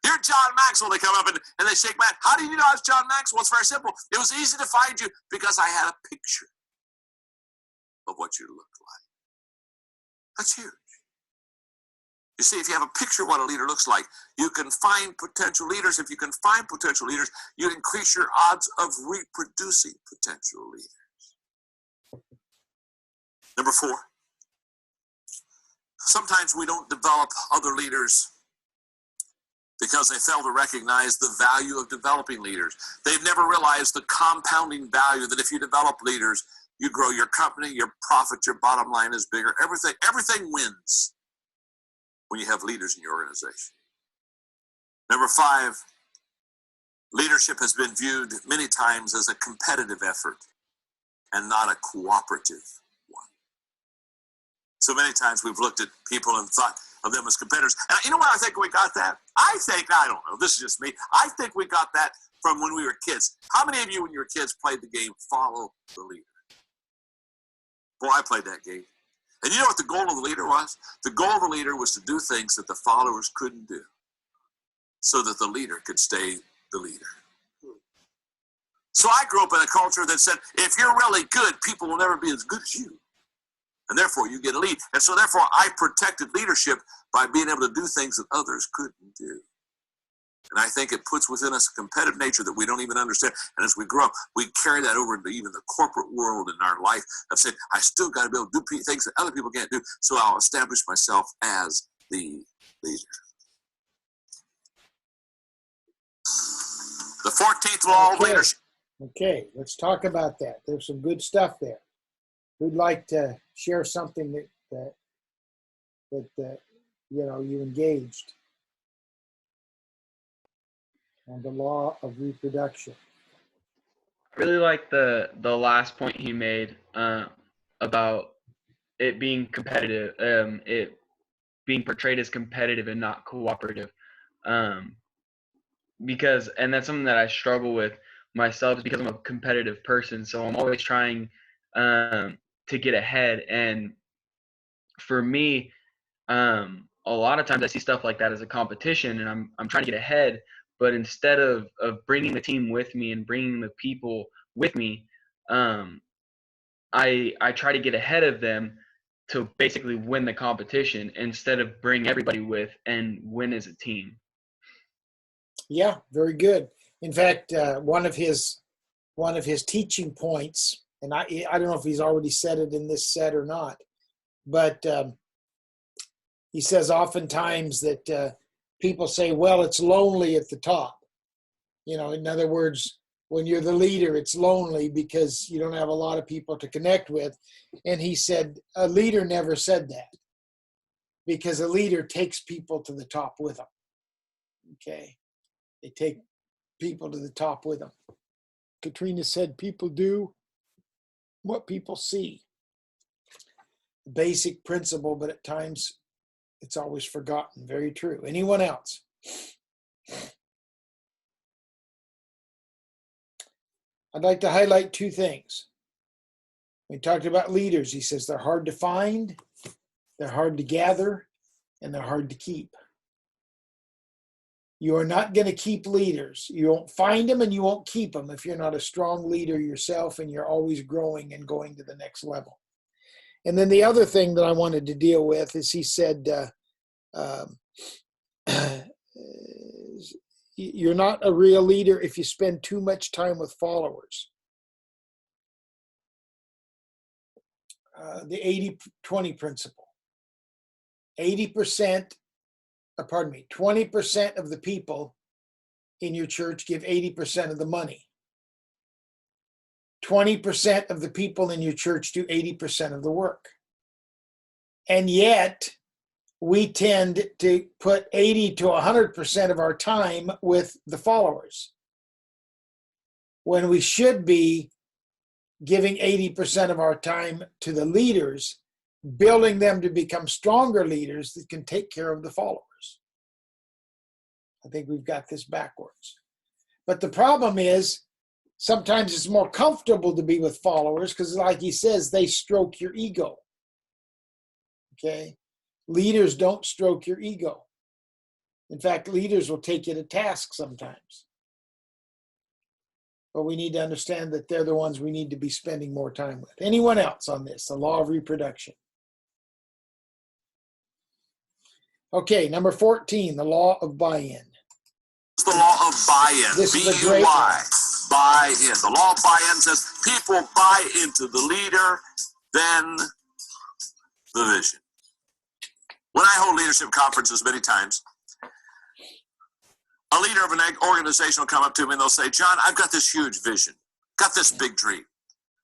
You're John Maxwell. They come up and they shake my hand. How do you know I was John Maxwell? It's very simple. It was easy to find you because I had a picture. of what you look like. That's huge. You see, if you have a picture of what a leader looks like, you can find potential leaders. If you can find potential leaders, you increase your odds of reproducing potential leaders. Number 4, sometimes we don't develop other leaders because they fail to recognize the value of developing leaders. They've never realized the compounding value that if you develop leaders, you grow your company, your profit, your bottom line is bigger. Everything wins when you have leaders in your organization. Number 5, leadership has been viewed many times as a competitive effort and not a cooperative one. So many times we've looked at people and thought of them as competitors. And you know where I think we got that? I don't know, this is just me. I think we got that from when we were kids. How many of you when you were kids played the game Follow the Leader? Boy, I played that game. And you know what the goal of the leader was? The goal of the leader was to do things that the followers couldn't do so that the leader could stay the leader. So I grew up in a culture that said, if you're really good, people will never be as good as you. And therefore, you get a lead. And so therefore, I protected leadership by being able to do things that others couldn't do. And I think it puts within us a competitive nature that we don't even understand. And as we grow up, we carry that over into even the corporate world in our life of saying, I still got to be able to do things that other people can't do, so I'll establish myself as the leader. The 14th law of leadership. Okay, let's talk about that. There's some good stuff there. Who'd like to share something that you engaged on the law of reproduction? I really like the last point he made about it being competitive, it being portrayed as competitive and not cooperative. Because, and that's something that I struggle with myself, is because I'm a competitive person. So I'm always trying to get ahead. And for me, a lot of times I see stuff like that as a competition, and I'm trying to get ahead. But instead of bringing the team with me and bringing the people with me, I try to get ahead of them to basically win the competition instead of bring everybody with and win as a team. Yeah, very good. In fact, one of his teaching points, and I don't know if he's already said it in this set or not, but he says oftentimes that people say, well, it's lonely at the top. In other words, when you're the leader, it's lonely because you don't have a lot of people to connect with. And he said, a leader never said that, because a leader takes people to the top with them. Okay. They take people to the top with them. Katrina said people do what people see. Basic principle, but at times it's always forgotten. Very true. Anyone else? I'd like to highlight 2 things. We talked about leaders. He says they're hard to find, they're hard to gather, and they're hard to keep. You are not going to keep leaders. You won't find them and you won't keep them if you're not a strong leader yourself and you're always growing and going to the next level. And then the other thing that I wanted to deal with is he said, you're not a real leader if you spend too much time with followers. The 80-20 principle. 20% of the people in your church give 80% of the money. 20% of the people in your church do 80% of the work. And yet, we tend to put 80 to 100% of our time with the followers, when we should be giving 80% of our time to the leaders, building them to become stronger leaders that can take care of the followers. I think we've got this backwards. But the problem is, sometimes it's more comfortable to be with followers because, like he says, they stroke your ego. Okay? Leaders don't stroke your ego. In fact, leaders will take you to task sometimes. but we need to understand that they're the ones we need to be spending more time with. Anyone else on this? The law of reproduction. Okay, number 14, the law of buy-in. It's the law of buy-in. This is a great B-U-Y. Buy-in. The law of buy-in says people buy into the leader, then the vision. When I hold leadership conferences many times, a leader of an organization will come up to me and they'll say, John, I've got this huge vision, got this big dream,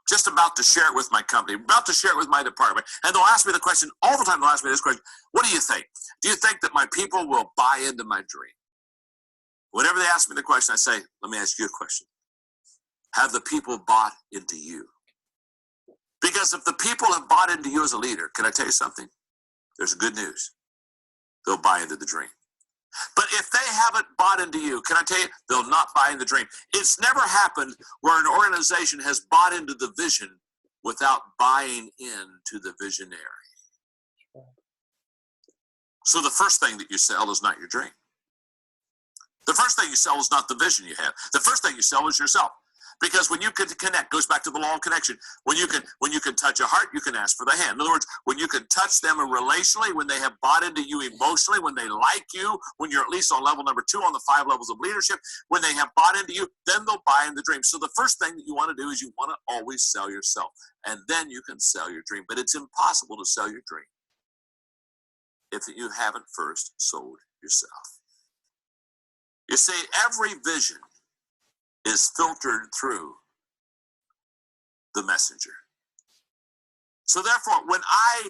just about to share it with my company, about to share it with my department. And they'll ask me the question, all the time they'll ask me this question, what do you think? Do you think that my people will buy into my dream? Whenever they ask me the question, I say, let me ask you a question. Have the people bought into you? Because if the people have bought into you as a leader, can I tell you something? There's good news. They'll buy into the dream. But if they haven't bought into you, can I tell you, they'll not buy into the dream. It's never happened where an organization has bought into the vision without buying into the visionary. So the first thing that you sell is not your dream. The first thing you sell is not the vision you have. The first thing you sell is yourself. Because when you can connect, goes back to the law of connection. When you can touch a heart, you can ask for the hand. In other words, when you can touch them relationally, when they have bought into you emotionally, when they like you, when you're at least on level number 2 on the 5 levels of leadership, when they have bought into you, then they'll buy in the dream. So the first thing that you want to do is you want to always sell yourself, and then you can sell your dream. But it's impossible to sell your dream if you haven't first sold yourself. You see, every vision is filtered through the messenger. So therefore, when I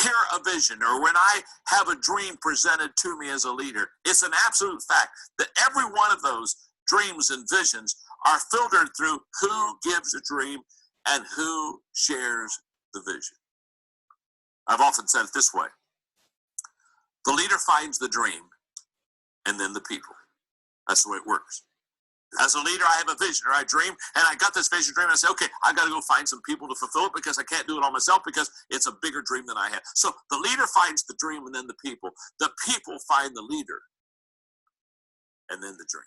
hear a vision or when I have a dream presented to me as a leader, it's an absolute fact that every one of those dreams and visions are filtered through who gives a dream and who shares the vision. I've often said it this way. The leader finds the dream and then the people. That's the way it works. As a leader, I have a vision or I dream, and I got this vision dream, and I say, okay, I got to go find some people to fulfill it because I can't do it all myself because it's a bigger dream than I have. So the leader finds the dream and then the people. The people find the leader and then the dream.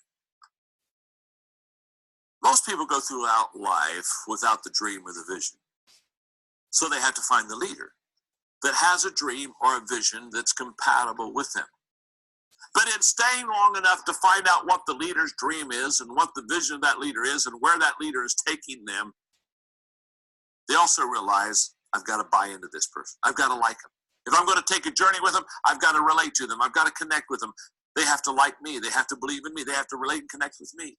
Most people go throughout life without the dream or the vision. So they have to find the leader that has a dream or a vision that's compatible with them. But in staying long enough to find out what the leader's dream is and what the vision of that leader is and where that leader is taking them, they also realize, I've got to buy into this person. I've got to like them. If I'm going to take a journey with them, I've got to relate to them. I've got to connect with them. They have to like me. They have to believe in me. They have to relate and connect with me.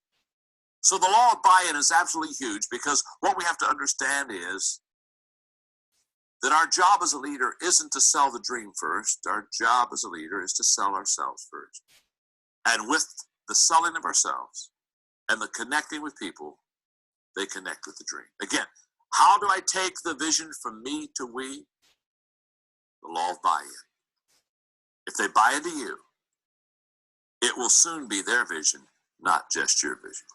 So the law of buy-in is absolutely huge because what we have to understand is that our job as a leader isn't to sell the dream first. Our job as a leader is to sell ourselves first. And with the selling of ourselves and the connecting with people, they connect with the dream. Again, how do I take the vision from me to we? The law of buy-in. If they buy into you, it will soon be their vision, not just your vision.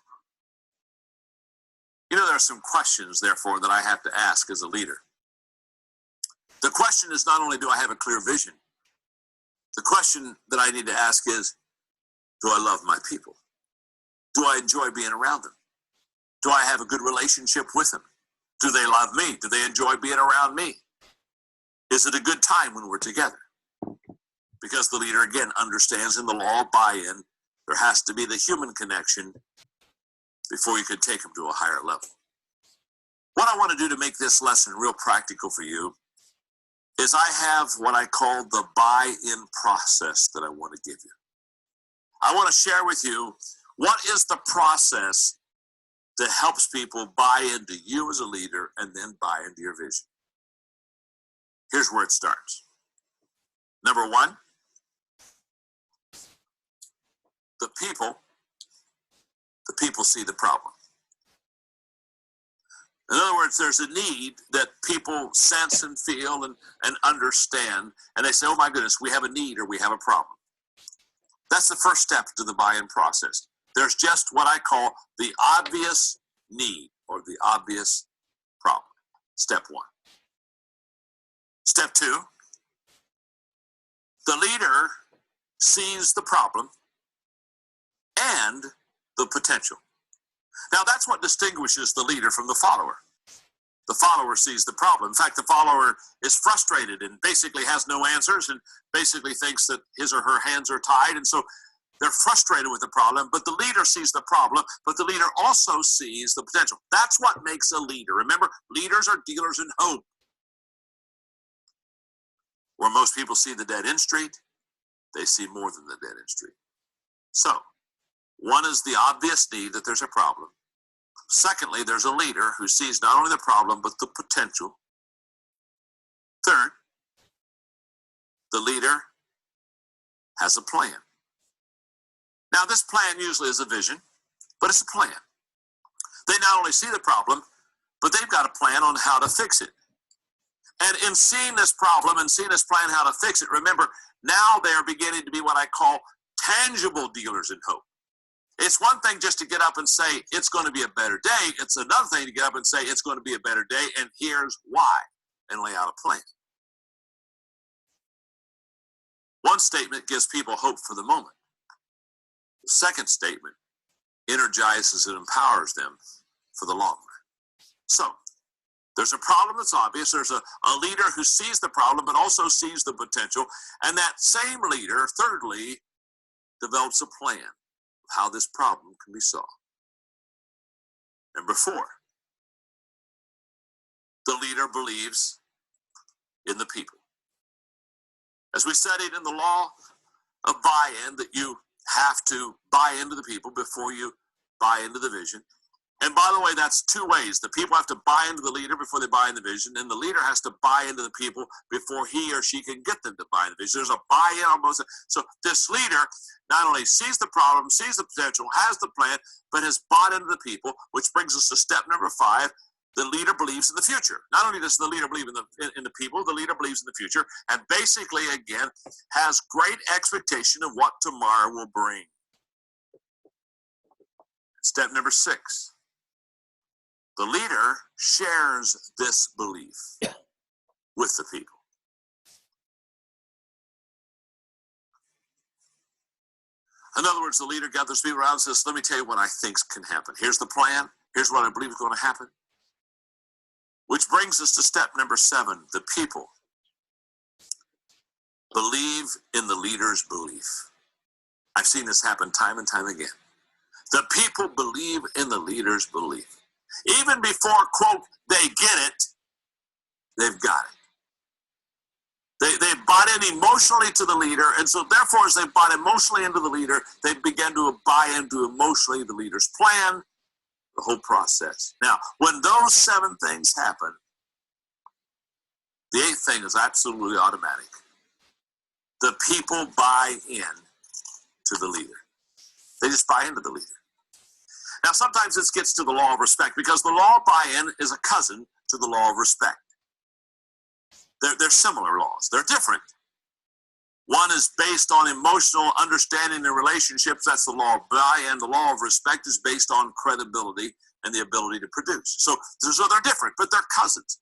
You know, there are some questions, therefore, that I have to ask as a leader. The question is not only do I have a clear vision, the question that I need to ask is, do I love my people? Do I enjoy being around them? Do I have a good relationship with them? Do they love me? Do they enjoy being around me? Is it a good time when we're together? Because the leader, again, understands in the law of buy-in, there has to be the human connection before you can take them to a higher level. What I want to do to make this lesson real practical for you is I have what I call the buy-in process that I want to give you. I want to share with you what is the process that helps people buy into you as a leader and then buy into your vision. Here's where it starts. Number one, the people see the problem. In other words, there's a need that people sense and feel and understand, and they say, oh my goodness, we have a need or we have a problem. That's the first step to the buy-in process. There's just what I call the obvious need or the obvious problem. Step one. Step two, the leader sees the problem and the potential. Now, that's what distinguishes the leader from the follower. The follower sees the problem. In fact, the follower is frustrated and basically has no answers and basically thinks that his or her hands are tied. And so they're frustrated with the problem, but the leader sees the problem, but the leader also sees the potential. That's what makes a leader. Remember, leaders are dealers in hope. Where most people see the dead end street, they see more than the dead end street. So, one is the obvious need that there's a problem. Secondly, there's a leader who sees not only the problem, but the potential. Third, the leader has a plan. Now, this plan usually is a vision, but it's a plan. They not only see the problem, but they've got a plan on how to fix it. And in seeing this problem and seeing this plan how to fix it, remember, now they are beginning to be what I call tangible dealers in hope. It's one thing just to get up and say, it's going to be a better day. It's another thing to get up and say, it's going to be a better day, and here's why, and lay out a plan. One statement gives people hope for the moment. The second statement energizes and empowers them for the long run. So, there's a problem that's obvious. There's a leader who sees the problem, but also sees the potential. And that same leader, thirdly, develops a plan of how this problem can be solved. Number 4, the leader believes in the people. As we studied in the law of buy-in, that you have to buy into the people before you buy into the vision. And by the way, that's two ways. The people have to buy into the leader before they buy into the vision, and the leader has to buy into the people before he or she can get them to buy into the vision. There's a buy-in on both sides. So this leader not only sees the problem, sees the potential, has the plan, but has bought into the people, which brings us to step number 5. The leader believes in the future. Not only does the leader believe in the people, the leader believes in the future, and basically, again, has great expectation of what tomorrow will bring. Step number 6. The leader shares this belief with the people. In other words, the leader gathers people around and says, let me tell you what I think can happen. Here's the plan. Here's what I believe is going to happen. Which brings us to step number 7. The people believe in the leader's belief. I've seen this happen time and time again. The people believe in the leader's belief. Even before, quote, they get it, they've got it. They bought in emotionally to the leader, and so therefore, as they bought emotionally into the leader, they began to buy into emotionally the leader's plan, the whole process. Now, when those 7 things happen, the 8th thing is absolutely automatic. The people buy in to the leader. They just buy into the leader. Now, sometimes this gets to the law of respect, because the law of buy-in is a cousin to the law of respect. They're similar laws. They're different. One is based on emotional understanding and relationships. That's the law of buy-in. The law of respect is based on credibility and the ability to produce. So they're different, but they're cousins.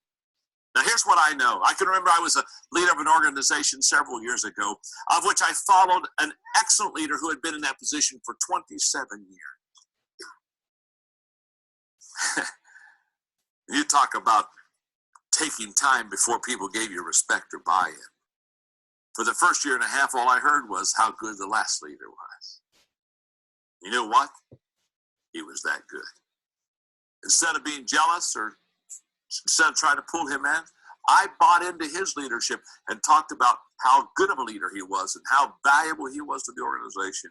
Now, here's what I know. I can remember I was a leader of an organization several years ago, of which I followed an excellent leader who had been in that position for 27 years. You talk about taking time before people gave you respect or buy-in. For the first year and a half, all I heard was how good the last leader was. You know what? He was that good. Instead of being jealous or instead of trying to pull him in, I bought into his leadership and talked about how good of a leader he was and how valuable he was to the organization.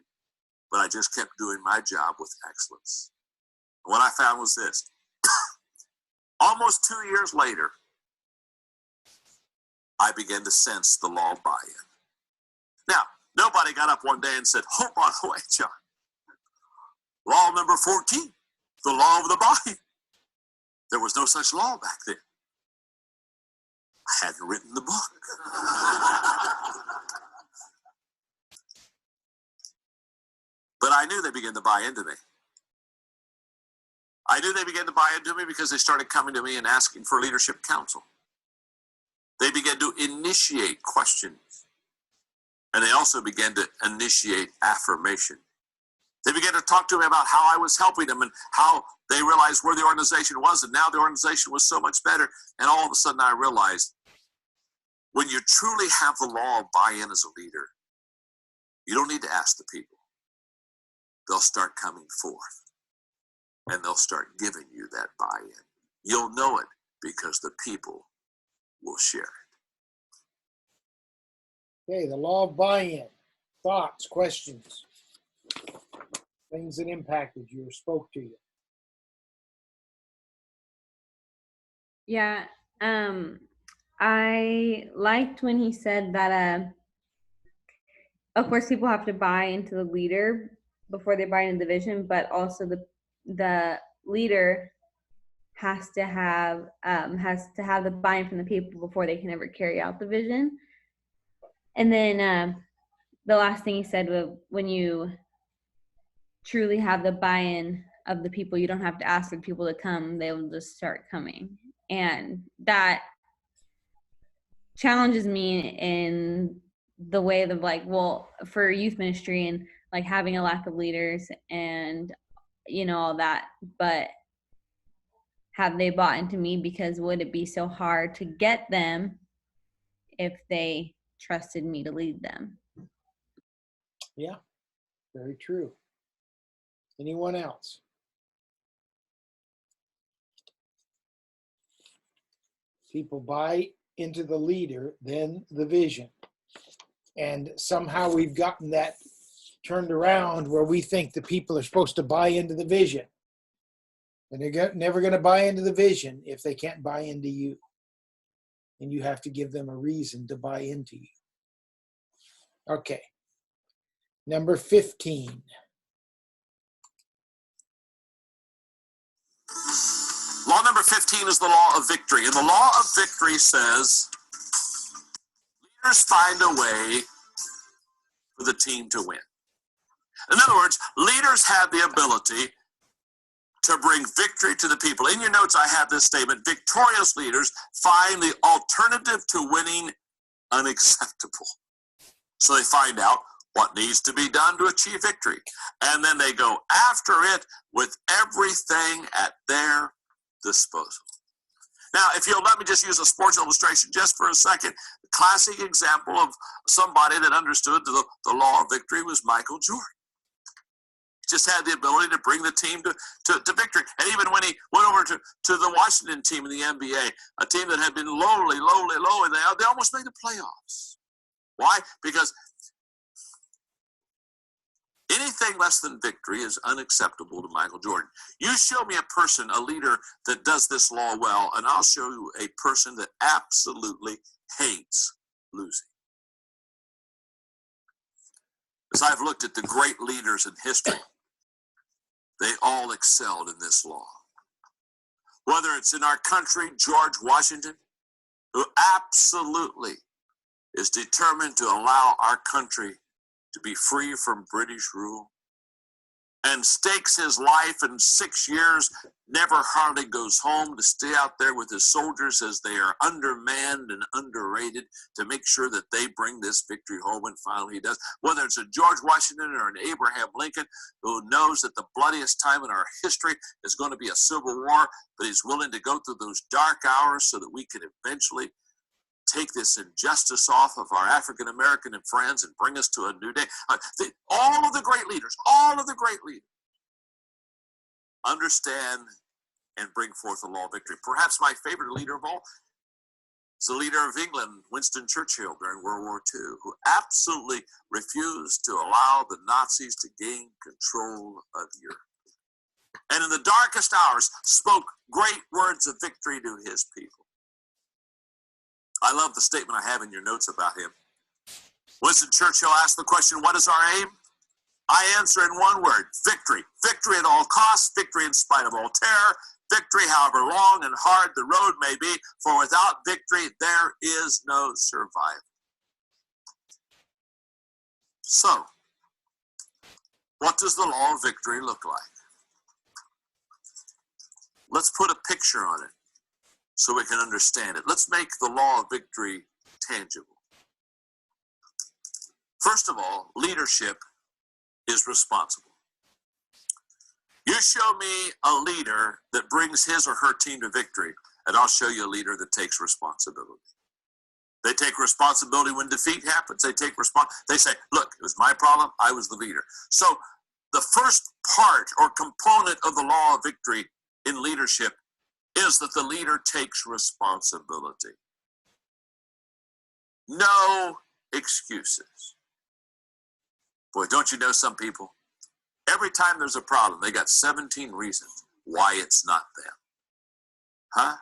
But I just kept doing my job with excellence. And what I found was this. Almost 2 years later, I began to sense the law of buy-in. Now, nobody got up one day and said, oh, by the way, John, law number 14, the law of the buy-in. There was no such law back then. I hadn't written the book. But I knew they began to buy into me. I knew they began to buy into me because they started coming to me and asking for leadership counsel. They began to initiate questions. And they also began to initiate affirmation. They began to talk to me about how I was helping them and how they realized where the organization was, and now the organization was so much better. And all of a sudden I realized, when you truly have the law of buy-in as a leader, you don't need to ask the people. They'll start coming forth, and they'll start giving you that buy-in. You'll know it because the people will share it. Okay, the law of buy-in. Thoughts, questions, things that impacted you or spoke to you. Yeah. I liked when he said that of course people have to buy into the leader before they buy into the vision, but also the leader has to have the buy-in from the people before they can ever carry out the vision. And then the last thing he said was, when you truly have the buy-in of the people, you don't have to ask for people to come, they will just start coming. And that challenges me in the way of like, well, for youth ministry and like having a lack of leaders and all that, but have they bought into me? Because would it be so hard to get them if they trusted me to lead them? Yeah, very true. Anyone else? People buy into the leader, then the vision. And somehow we've gotten that turned around where we think the people are supposed to buy into the vision. And they're never going to buy into the vision if they can't buy into you. And you have to give them a reason to buy into you. Okay. Number 15. Law number 15 is the law of victory. And the law of victory says leaders find a way for the team to win. In other words, leaders have the ability to bring victory to the people. In your notes, I have this statement: victorious leaders find the alternative to winning unacceptable. So they find out what needs to be done to achieve victory. And then they go after it with everything at their disposal. Now, if you'll let me just use a sports illustration just for a second. The classic example of somebody that understood the law of victory was Michael Jordan. Just had the ability to bring the team to victory. And even when he went over to the Washington team in the NBA, a team that had been lowly, they almost made the playoffs. Why? Because anything less than victory is unacceptable to Michael Jordan. You show me a person, a leader that does this law well, and I'll show you a person that absolutely hates losing. As I've looked at the great leaders in history, they all excelled in this law. Whether it's in our country, George Washington, who absolutely is determined to allow our country to be free from British rule, and stakes his life in 6 years, never hardly goes home to stay out there with his soldiers as they are undermanned and underrated to make sure that they bring this victory home, and finally he does. Whether it's a George Washington or an Abraham Lincoln, who knows that the bloodiest time in our history is going to be a civil war, but he's willing to go through those dark hours so that we can eventually take this injustice off of our African American and friends and bring us to a new day. All of the great leaders understand and bring forth the law of victory. Perhaps my favorite leader of all is the leader of England, Winston Churchill, during World War II, who absolutely refused to allow the Nazis to gain control of Europe. And in the darkest hours spoke great words of victory to his people. I love the statement I have in your notes about him. Winston Churchill asked the question, what is our aim? I answer in one word: victory. Victory at all costs, victory in spite of all terror, victory however long and hard the road may be, for without victory there is no survival. So, what does the law of victory look like? Let's put a picture on it so we can understand it. Let's make the law of victory tangible. First of all, leadership is responsible. You show me a leader that brings his or her team to victory, and I'll show you a leader that takes responsibility. They take responsibility when defeat happens. They say, look, it was my problem. I was the leader. So the first part or component of the law of victory in leadership is that the leader takes responsibility. No excuses. Boy, don't you know some people? Every time there's a problem, they got 17 reasons why it's not them. Huh?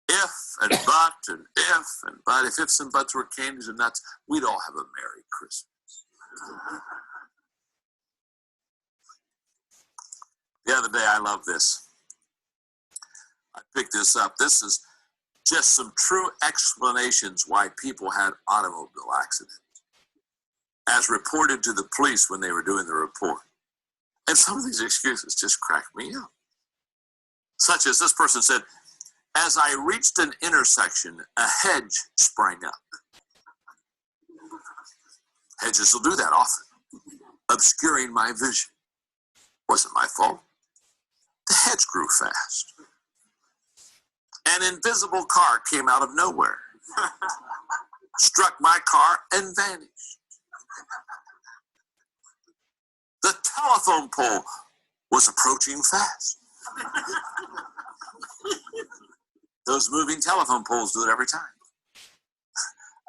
If and but and if and but. If ifs and buts were candies and nuts, we'd all have a Merry Christmas. The other day, I love this. I picked this up. This is just some true explanations why people had automobile accidents, as reported to the police when they were doing the report. And some of these excuses just crack me up. Such as this person said, as I reached an intersection, a hedge sprang up. Hedges will do that often, obscuring my vision. Wasn't my fault. The hedge grew fast. An invisible car came out of nowhere, struck my car and vanished. The telephone pole was approaching fast. Those moving telephone poles do it every time.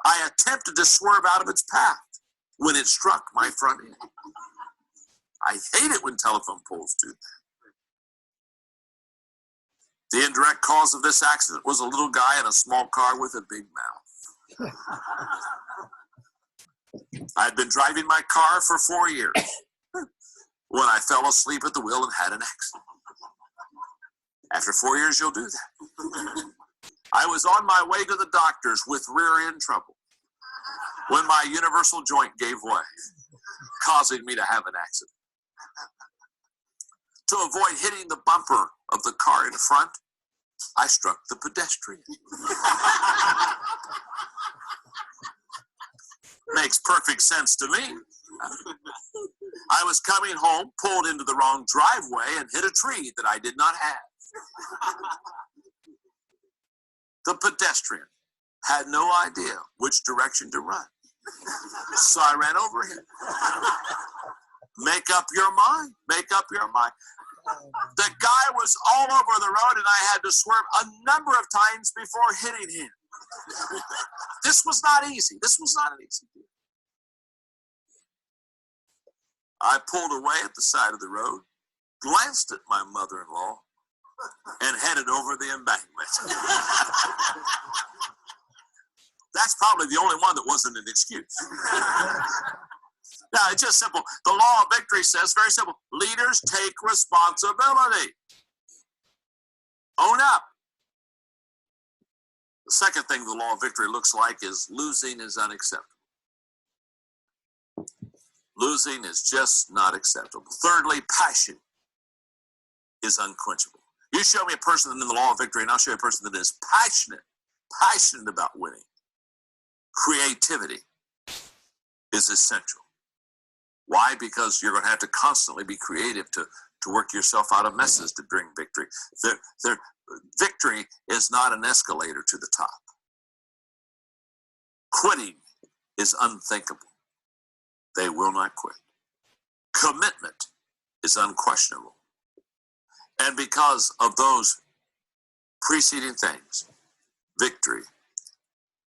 I attempted to swerve out of its path when it struck my front end. I hate it when telephone poles do that. The indirect cause of this accident was a little guy in a small car with a big mouth. I'd been driving my car for 4 years when I fell asleep at the wheel and had an accident. After 4 years, you'll do that. I was on my way to the doctors with rear end trouble when my universal joint gave way, causing me to have an accident. To avoid hitting the bumper of the car in front, I struck the pedestrian. Makes perfect sense to me. I was coming home, pulled into the wrong driveway, and hit a tree that I did not have. The pedestrian had no idea which direction to run, so I ran over him. Make up your mind. Make up your mind. The guy was all over the road, and I had to swerve a number of times before hitting him. This was not easy. This was not an easy deal. I pulled away at the side of the road, glanced at my mother-in-law, and headed over the embankment. That's probably the only one that wasn't an excuse. Now, it's just simple. The law of victory says, very simple, leaders take responsibility. Own up. The second thing the law of victory looks like is losing is unacceptable. Losing is just not acceptable. Thirdly, passion is unquenchable. You show me a person in the law of victory, and I'll show you a person that is passionate about winning. Creativity is essential. Why? Because you're going to have to constantly be creative to work yourself out of messes to bring victory. Victory is not an escalator to the top. Quitting is unthinkable. They will not quit. Commitment is unquestionable. And because of those preceding things, victory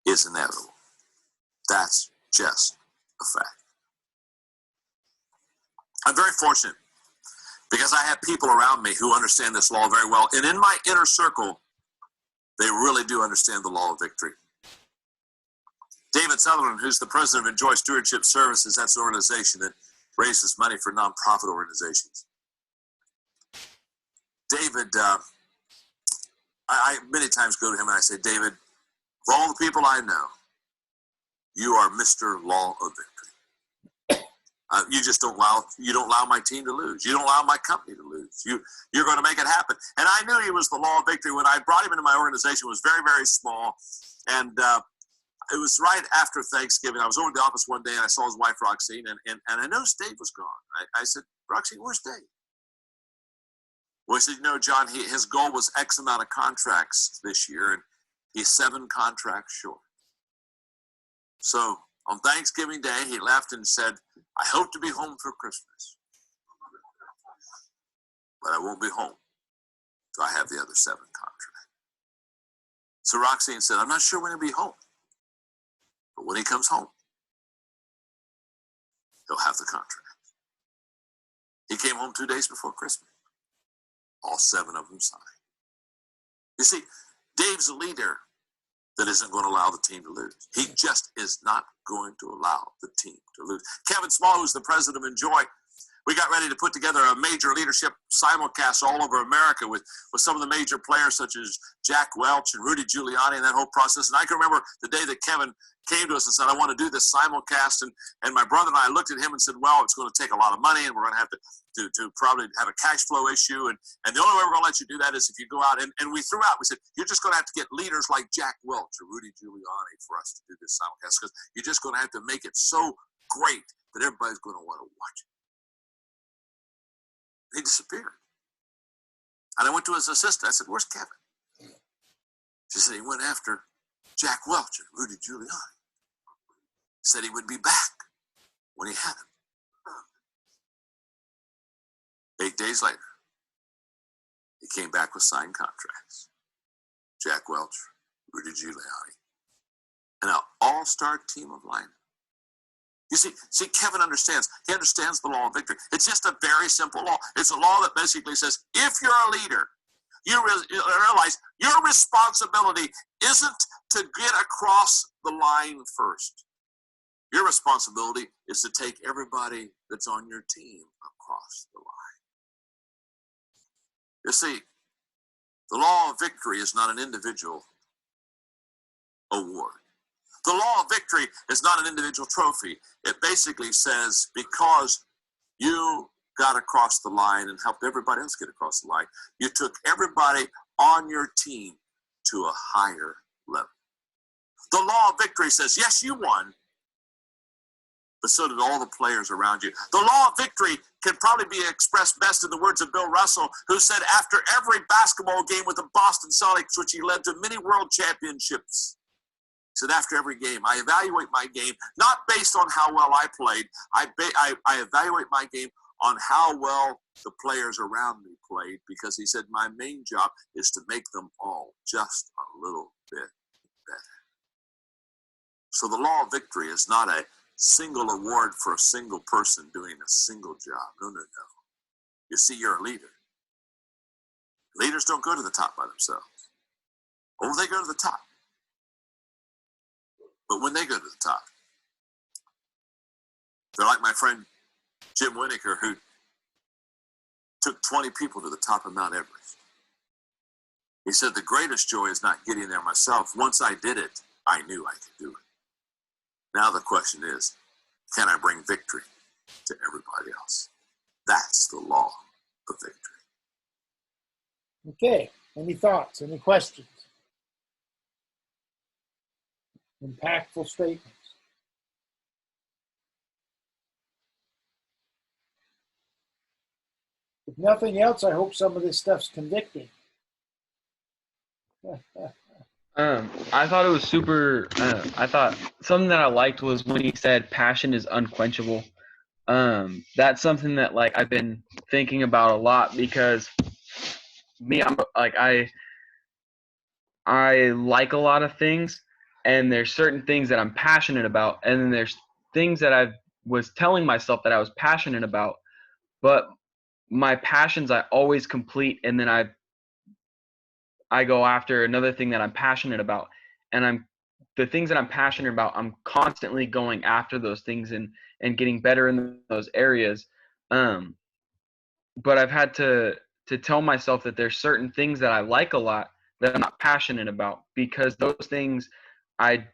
is inevitable. That's just a fact. I'm very fortunate because I have people around me who understand this law very well. And in my inner circle, they really do understand the law of victory. David Sutherland, who's the president of Enjoy Stewardship Services, that's an organization that raises money for nonprofit organizations. David, I many times go to him and I say, David, of all the people I know, you are Mr. Law of Victory. You just don't allow my team to lose. You don't allow my company to lose. You're going to make it happen. And I knew he was the Law of Victory when I brought him into my organization. It was very, very small. And it was right after Thanksgiving. I was over at the office one day and I saw his wife, Roxine, and I noticed Dave was gone. I said, Roxine, where's Dave? Well, he said, John, his goal was X amount of contracts this year, and he's 7 contracts short. So on Thanksgiving Day, he left and said, I hope to be home for Christmas, but I won't be home till I have the other 7 contracts. So Roxanne said, I'm not sure when he'll be home, but when he comes home, he'll have the contract. He came home 2 days before Christmas. All 7 of them signed. You see, Dave's a leader that isn't going to allow the team to lose. He just is not going to allow the team to lose. Kevin Small, who's the president of Enjoy, we got ready to put together a major leadership simulcast all over America with some of the major players such as Jack Welch and Rudy Giuliani and that whole process. And I can remember the day that Kevin came to us and said, I want to do this simulcast. And my brother and I looked at him and said, well, it's going to take a lot of money and we're going to have to probably have a cash flow issue. And the only way we're going to let you do that is if you go out. And we threw out, we said, you're just going to have to get leaders like Jack Welch or Rudy Giuliani for us to do this simulcast, because you're just going to have to make it so great that everybody's going to want to watch it. He disappeared. And I went to his assistant. I said, where's Kevin? She said, he went after Jack Welch and Rudy Giuliani. He said he would be back when he had him. 8 days later, he came back with signed contracts. Jack Welch, Rudy Giuliani, and an all-star team of linemen. You see, Kevin understands. He understands the law of victory. It's just a very simple law. It's a law that basically says, if you're a leader, you realize your responsibility isn't to get across the line first. Your responsibility is to take everybody that's on your team across the line. You see, the law of victory is not an individual award. The law of victory is not an individual trophy. It basically says, because you got across the line and helped everybody else get across the line, you took everybody on your team to a higher level. The law of victory says, yes, you won, but so did all the players around you. The law of victory can probably be expressed best in the words of Bill Russell, who said after every basketball game with the Boston Celtics, which he led to many world championships, he said, after every game, I evaluate my game, not based on how well I played. I evaluate my game on how well the players around me played, because he said, my main job is to make them all just a little bit better. So the law of victory is not a single award for a single person doing a single job. No. You see, you're a leader. Leaders don't go to the top by themselves. Oh, they go to the top. But when they go to the top, they're like my friend Jim Winokur, who took 20 people to the top of Mount Everest. He said, the greatest joy is not getting there myself. Once I did it, I knew I could do it. Now the question is, can I bring victory to everybody else? That's the law of victory. Okay. Any thoughts? Any questions? Impactful statements. If nothing else, I hope some of this stuff's convicting. I thought it was super. I thought something that I liked was when he said passion is unquenchable. That's something that like I've been thinking about a lot, because I'm like I like a lot of things, and there's certain things that I'm passionate about, and then there's things that I was telling myself that I was passionate about, but my passions I always complete, and then I go after another thing that I'm passionate about, and the things that I'm passionate about, I'm constantly going after those things and getting better in those areas. But I've had to tell myself that there's certain things that I like a lot that I'm not passionate about, because those things I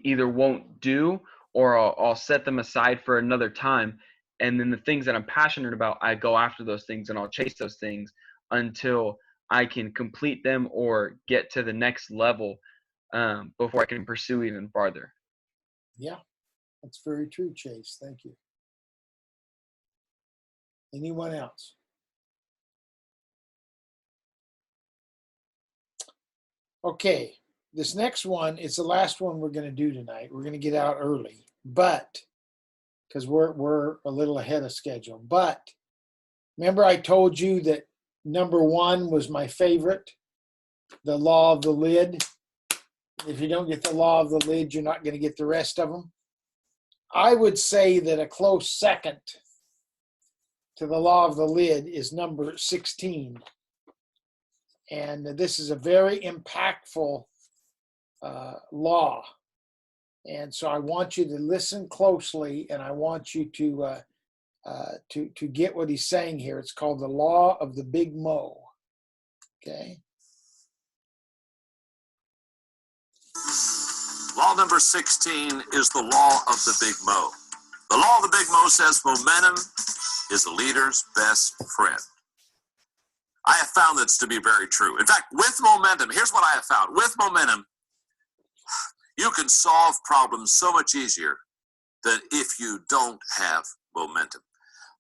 either won't do, or I'll set them aside for another time. And then the things that I'm passionate about, I go after those things and I'll chase those things until I can complete them or get to the next level before I can pursue even farther. Yeah, that's very true, Chase. Thank you. Anyone else? Okay, this next one is the last one we're going to do tonight. We're going to get out early, but because we're a little ahead of schedule. But remember, I told you that number 1 was my favorite, the law of the lid. If you don't get the law of the lid, you're not going to get the rest of them. I would say that a close second to the law of the lid is number 16. And this is a very impactful law. And so I want you to listen closely, and I want you to get what he's saying here. It's called the law of the Big Mo. Okay. Law number 16 is the law of the Big Mo. The law of the Big Mo says momentum is a leader's best friend. I have found this to be very true. In fact, with momentum, here's what I have found. With momentum, you can solve problems so much easier than if you don't have momentum.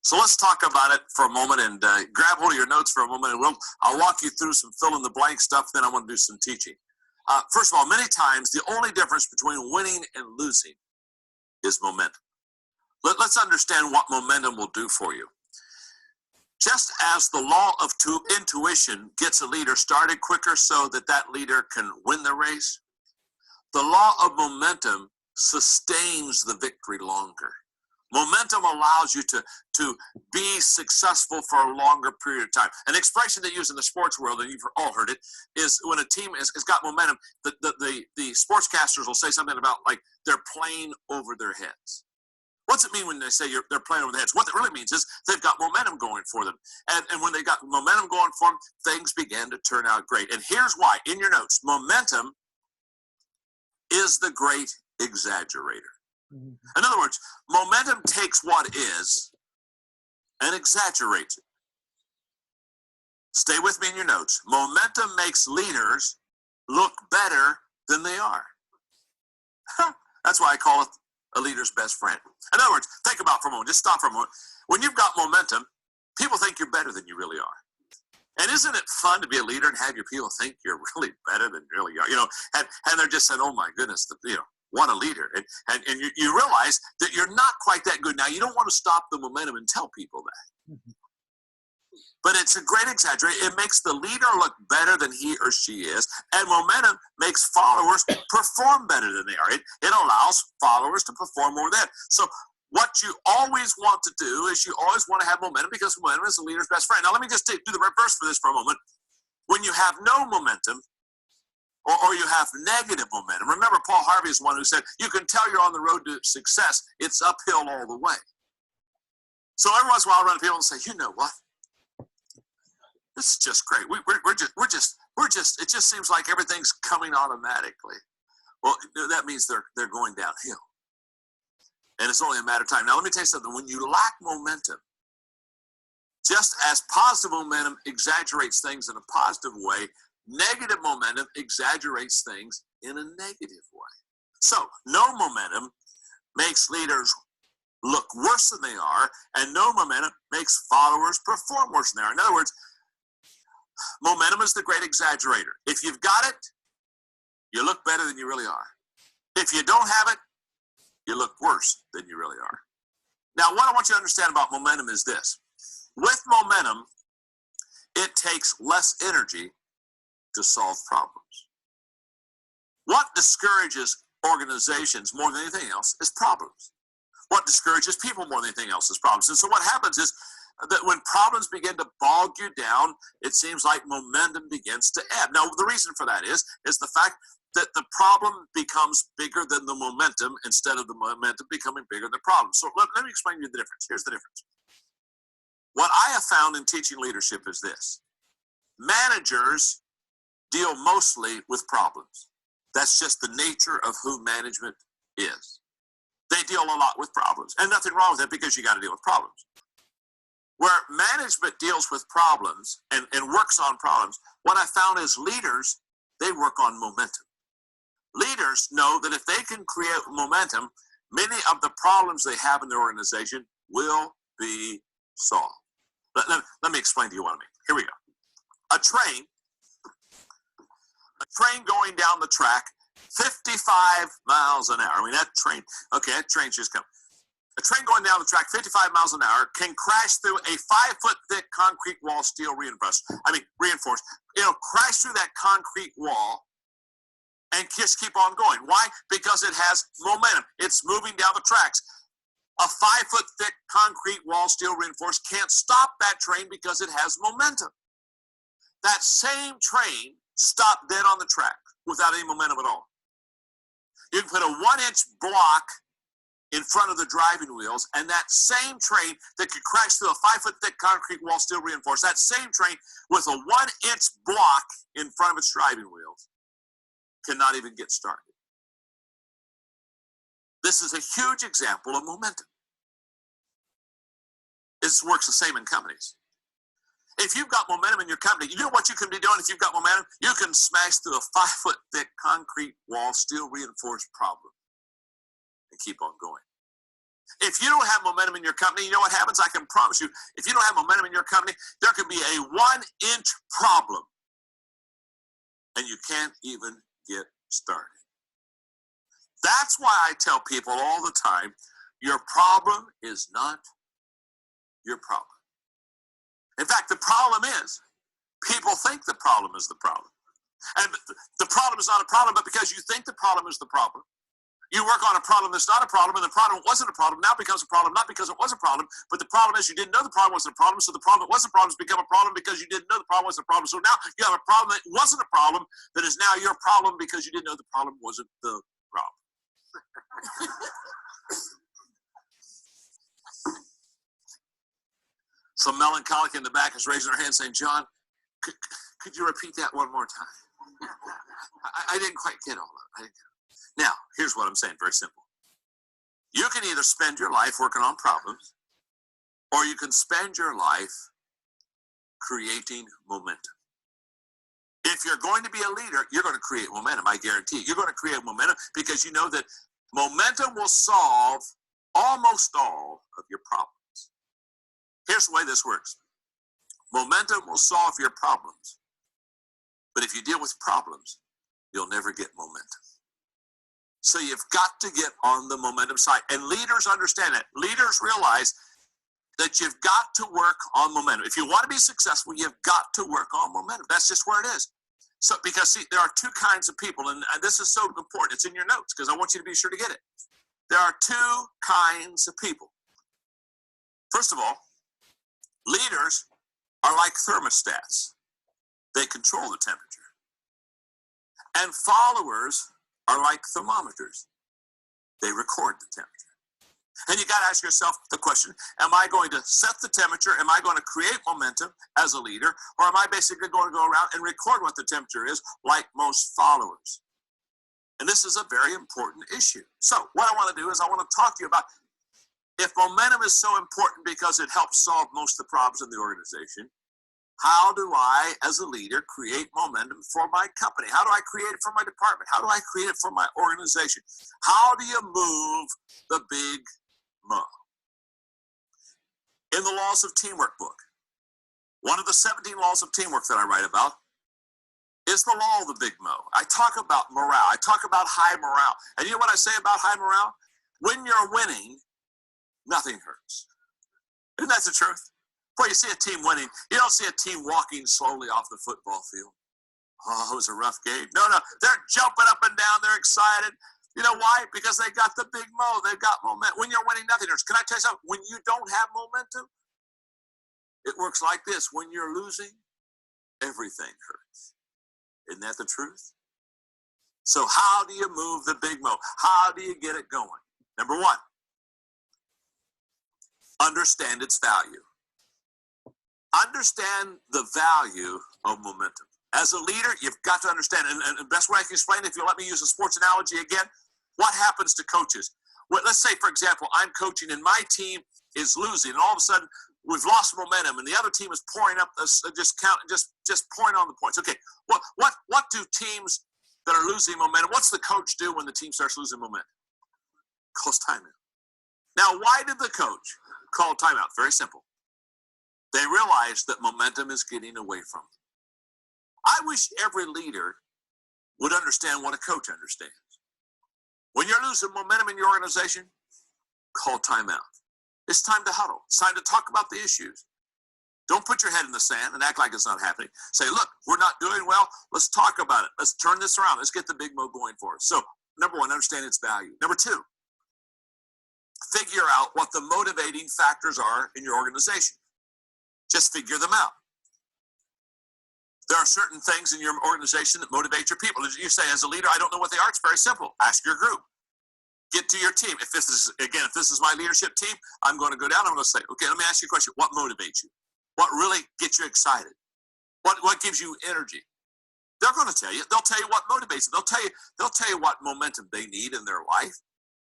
So let's talk about it for a moment and grab hold of your notes for a moment, and I'll walk you through some fill-in-the-blank stuff, then I want to do some teaching. First of all, many times the only difference between winning and losing is momentum. Let's understand what momentum will do for you. Just as the law of intuition gets a leader started quicker so that that leader can win the race, the law of momentum sustains the victory longer. Momentum allows you to be successful for a longer period of time. An expression they use in the sports world, and you've all heard it, is when a team has got momentum, the sportscasters will say something about like they're playing over their heads. What's it mean when they say they're playing over their heads? What it really means is they've got momentum going for them. And when they got momentum going for them, things began to turn out great. And here's why. In your notes, momentum is the great exaggerator. In other words, momentum takes what is and exaggerates it. Stay with me in your notes. Momentum makes leaders look better than they are. That's why I call it a leader's best friend. In other words, think about for a moment. Just stop for a moment. When you've got momentum, people think you're better than you really are. And isn't it fun to be a leader and have your people think you're really better than you really are? You know, and they're just saying, oh my goodness, what a leader. And you realize that you're not quite that good. Now, you don't want to stop the momentum and tell people that. But it's a great exaggeration. It makes the leader look better than he or she is. And momentum makes followers perform better than they are. It allows followers to perform more than. So what you always want to do is you always want to have momentum, because momentum is the leader's best friend. Now, let me just do the reverse for this for a moment. When you have no momentum, or you have negative momentum. Remember, Paul Harvey is the one who said, you can tell you're on the road to success. It's uphill all the way. So every once in a while I run to people and say, you know what? This is just great. We're just, it just seems like everything's coming automatically. Well, that means they're going downhill. And it's only a matter of time. Now, let me tell you something. When you lack momentum, just as positive momentum exaggerates things in a positive way, negative momentum exaggerates things in a negative way. So, no momentum makes leaders look worse than they are, and no momentum makes followers perform worse than they are. In other words, momentum is the great exaggerator. If you've got it, you look better than you really are. If you don't have it, you look worse than you really are. Now, what I want you to understand about momentum is this. With momentum, it takes less energy to solve problems. What discourages organizations more than anything else is problems. What discourages people more than anything else is problems. And so what happens is that when problems begin to bog you down, it seems like momentum begins to ebb. Now, the reason for that is the fact that the problem becomes bigger than the momentum instead of the momentum becoming bigger than the problem. So let me explain to you the difference. Here's the difference. What I have found in teaching leadership is this. Managers deal mostly with problems. That's just the nature of who management is. They deal a lot with problems. And nothing wrong with that, because you got to deal with problems. Where management deals with problems and works on problems, what I found is leaders, they work on momentum. Leaders know that if they can create momentum, many of the problems they have in their organization will be solved. Let me explain to you what I mean. Here we go. A A train going down the track, 55 miles an hour. I mean, that train's just coming. A train going down the track 55 miles an hour can crash through a 5-foot thick concrete wall, steel reinforced. It'll crash through that concrete wall and just keep on going. Why? Because it has momentum. It's moving down the tracks. A 5-foot thick concrete wall, steel reinforced, can't stop that train because it has momentum. That same train stopped dead on the track without any momentum at all. You can put a 1-inch block in front of the driving wheels, and that same train that could crash through a 5-foot thick concrete wall, steel reinforced, that same train with a 1-inch block in front of its driving wheels cannot even get started. This is a huge example of momentum. This works the same in companies. If you've got momentum in your company, you know what you can be doing if you've got momentum? You can smash through a 5-foot thick concrete wall, steel reinforced problem and keep on going. If you don't have momentum in your company, you know what happens? I can promise you, if you don't have momentum in your company, there could be a 1-inch problem and you can't even get started. That's why I tell people all the time, your problem is not your problem. In fact, the problem is, people think the problem is the problem. And the problem is not a problem, but because you think the problem is the problem, you work on a problem that's not a problem, and the problem wasn't a problem, now becomes a problem, not because it was a problem, but the problem is you didn't know the problem wasn't a problem, so the problem that wasn't a problem has become a problem because you didn't know the problem wasn't a problem. So now you have a problem that wasn't a problem that is now your problem because you didn't know the problem wasn't the problem. Some melancholic in the back is raising her hand saying, John, could you repeat that one more time? I didn't quite get all of it. Now, here's what I'm saying, very simple. You can either spend your life working on problems, or you can spend your life creating momentum. If you're going to be a leader, you're going to create momentum, I guarantee it. You're going to create momentum because you know that momentum will solve almost all of your problems. Here's the way this works. Momentum will solve your problems. But if you deal with problems, you'll never get momentum. So you've got to get on the momentum side. And leaders understand that. Leaders realize that you've got to work on momentum. If you want to be successful, you've got to work on momentum. That's just where it is. So, because see, there are two kinds of people, and this is so important. It's in your notes because I want you to be sure to get it. There are two kinds of people. First of all, leaders are like thermostats. They control the temperature. And followers are like thermometers. They record the temperature. And you got to ask yourself the question, am I going to set the temperature? Am I going to create momentum as a leader? Or am I basically going to go around and record what the temperature is like most followers? And this is a very important issue. So what I want to do is I want to talk to you about if momentum is so important because it helps solve most of the problems in the organization, how do I, as a leader, create momentum for my company? How do I create it for my department? How do I create it for my organization? How do you move the big mo? In the Laws of Teamwork book, one of the 17 laws of teamwork that I write about is the law of the big mo. I talk about morale. I talk about high morale. And you know what I say about high morale? When you're winning, nothing hurts. Isn't that the truth? Boy, you see a team winning, you don't see a team walking slowly off the football field. Oh, it was a rough game. No, they're jumping up and down. They're excited. You know why? Because they got the big mo. They've got momentum. When you're winning, nothing hurts. Can I tell you something? When you don't have momentum, it works like this. When you're losing, everything hurts. Isn't that the truth? So how do you move the big mo? How do you get it going? Number one, understand its value. Understand the value of momentum. As a leader, you've got to understand, and the best way I can explain it, if you'll let me use a sports analogy again, what happens to coaches? Well, let's say, for example, I'm coaching and my team is losing, and all of a sudden we've lost momentum, and the other team is pouring up, just pouring on the points. Okay, what do teams that are losing momentum? What's the coach do when the team starts losing momentum? Calls timeout. Now, why did the coach call timeout? Very simple. They realized that momentum is getting away from them. I wish every leader would understand what a coach understands. When you're losing momentum in your organization, call timeout. It's time to huddle. It's time to talk about the issues. Don't put your head in the sand and act like it's not happening. Say, look, we're not doing well. Let's talk about it. Let's turn this around. Let's get the big move going for us. So, number one, understand its value. Number two, figure out what the motivating factors are in your organization. Just figure them out. There are certain things in your organization that motivate your people. You say, as a leader, I don't know what they are. It's very simple. Ask your group. Get to your team. If this is my leadership team, I'm going to go down. I'm going to say, okay, let me ask you a question. What motivates you? What really gets you excited? What gives you energy? They're going to tell you. They'll tell you what motivates them. They'll tell you what momentum they need in their life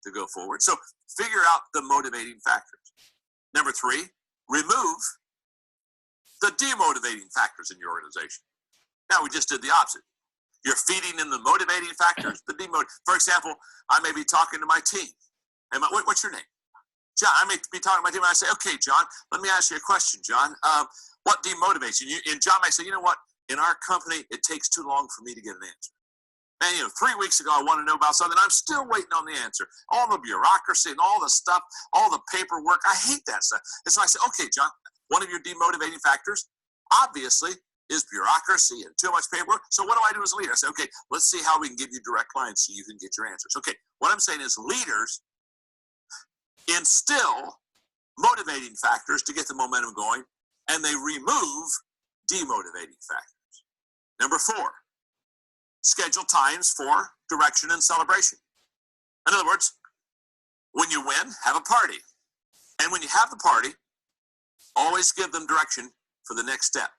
to go forward. So figure out the motivating factors. Number three, remove the demotivating factors in your organization. Now, we just did the opposite. You're feeding in the motivating factors, the demotivating. For example, I may be talking to my team. And what's your name? John. I may be talking to my team and I say, okay, John, let me ask you a question, John. What demotivates you? And John might say, you know what? In our company, it takes too long for me to get an answer. Man, 3 weeks ago, I wanted to know about something. I'm still waiting on the answer. All the bureaucracy and all the stuff, all the paperwork. I hate that stuff. And so I said, okay, John, one of your demotivating factors, obviously, is bureaucracy and too much paperwork. So what do I do as a leader? I say, okay, let's see how we can give you direct lines so you can get your answers. Okay, what I'm saying is leaders instill motivating factors to get the momentum going, and they remove demotivating factors. Number four, schedule times for direction and celebration. In other words, when you win, have a party. And when you have the party, always give them direction for the next step.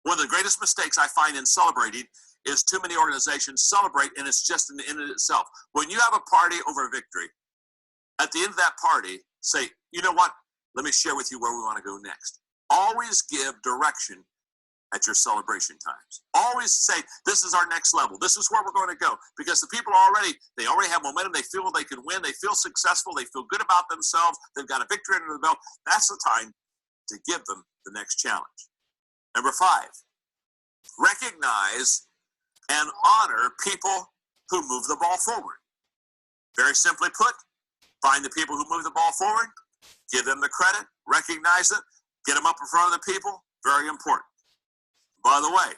One of the greatest mistakes I find in celebrating is too many organizations celebrate and it's just an end in itself. When you have a party over a victory, at the end of that party, say, you know what? Let me share with you where we want to go next. Always give direction at your celebration times. Always say, this is our next level. This is where we're going to go. Because the people already have momentum. They feel they can win. They feel successful. They feel good about themselves. They've got a victory under the belt. That's the time to give them the next challenge. Number five, recognize and honor people who move the ball forward. Very simply put, find the people who move the ball forward, give them the credit, recognize it, get them up in front of the people. Very important. By the way,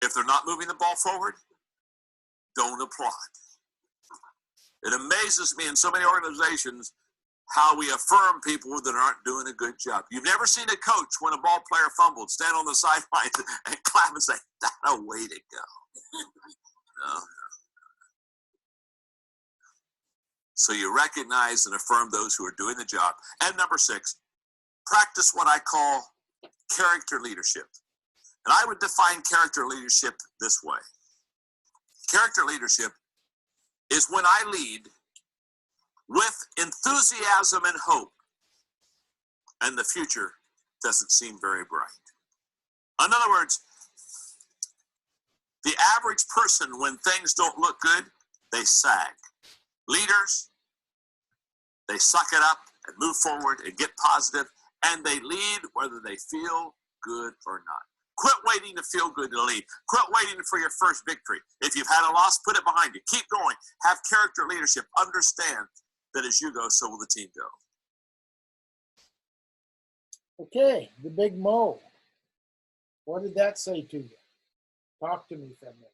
if they're not moving the ball forward, don't applaud. It amazes me in so many organizations how we affirm people that aren't doing a good job. You've never seen a coach, when a ball player fumbled, stand on the sidelines and clap and say, "That's a way to go." No. So you recognize and affirm those who are doing the job. And number six, practice what I call character leadership. And I would define character leadership this way. Character leadership is when I lead with enthusiasm and hope, and the future doesn't seem very bright. In other words, the average person, when things don't look good, they sag. Leaders, they suck it up and move forward and get positive, and they lead whether they feel good or not. Quit waiting to feel good to lead. Quit waiting for your first victory. If you've had a loss, put it behind you. Keep going. Have character leadership. Understand that as you go, so will the team go. Okay, the big Mo. What did that say to you? Talk to me for a minute.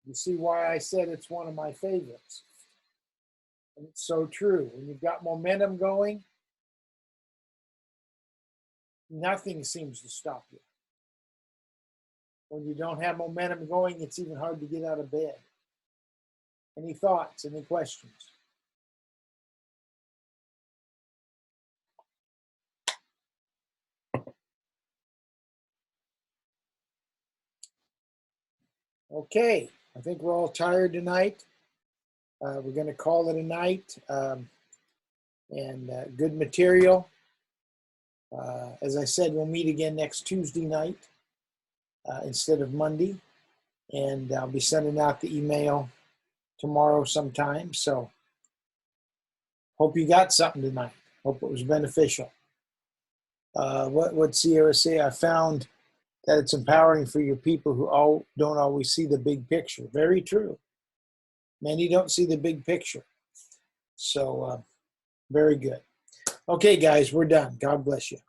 You see why I said it's one of my favorites. And it's so true. When you've got momentum going, nothing seems to stop you. When you don't have momentum going, it's even hard to get out of bed. Any thoughts, any questions? Okay, I think we're all tired tonight. We're going to call it a night. Good material. As I said, we'll meet again next Tuesday night instead of Monday. And I'll be sending out the email tomorrow sometime. So hope you got something tonight. Hope it was beneficial. What would Sierra say? I found that it's empowering for your people who don't always see the big picture. Very true. Many don't see the big picture. So very good. Okay, guys, we're done. God bless you.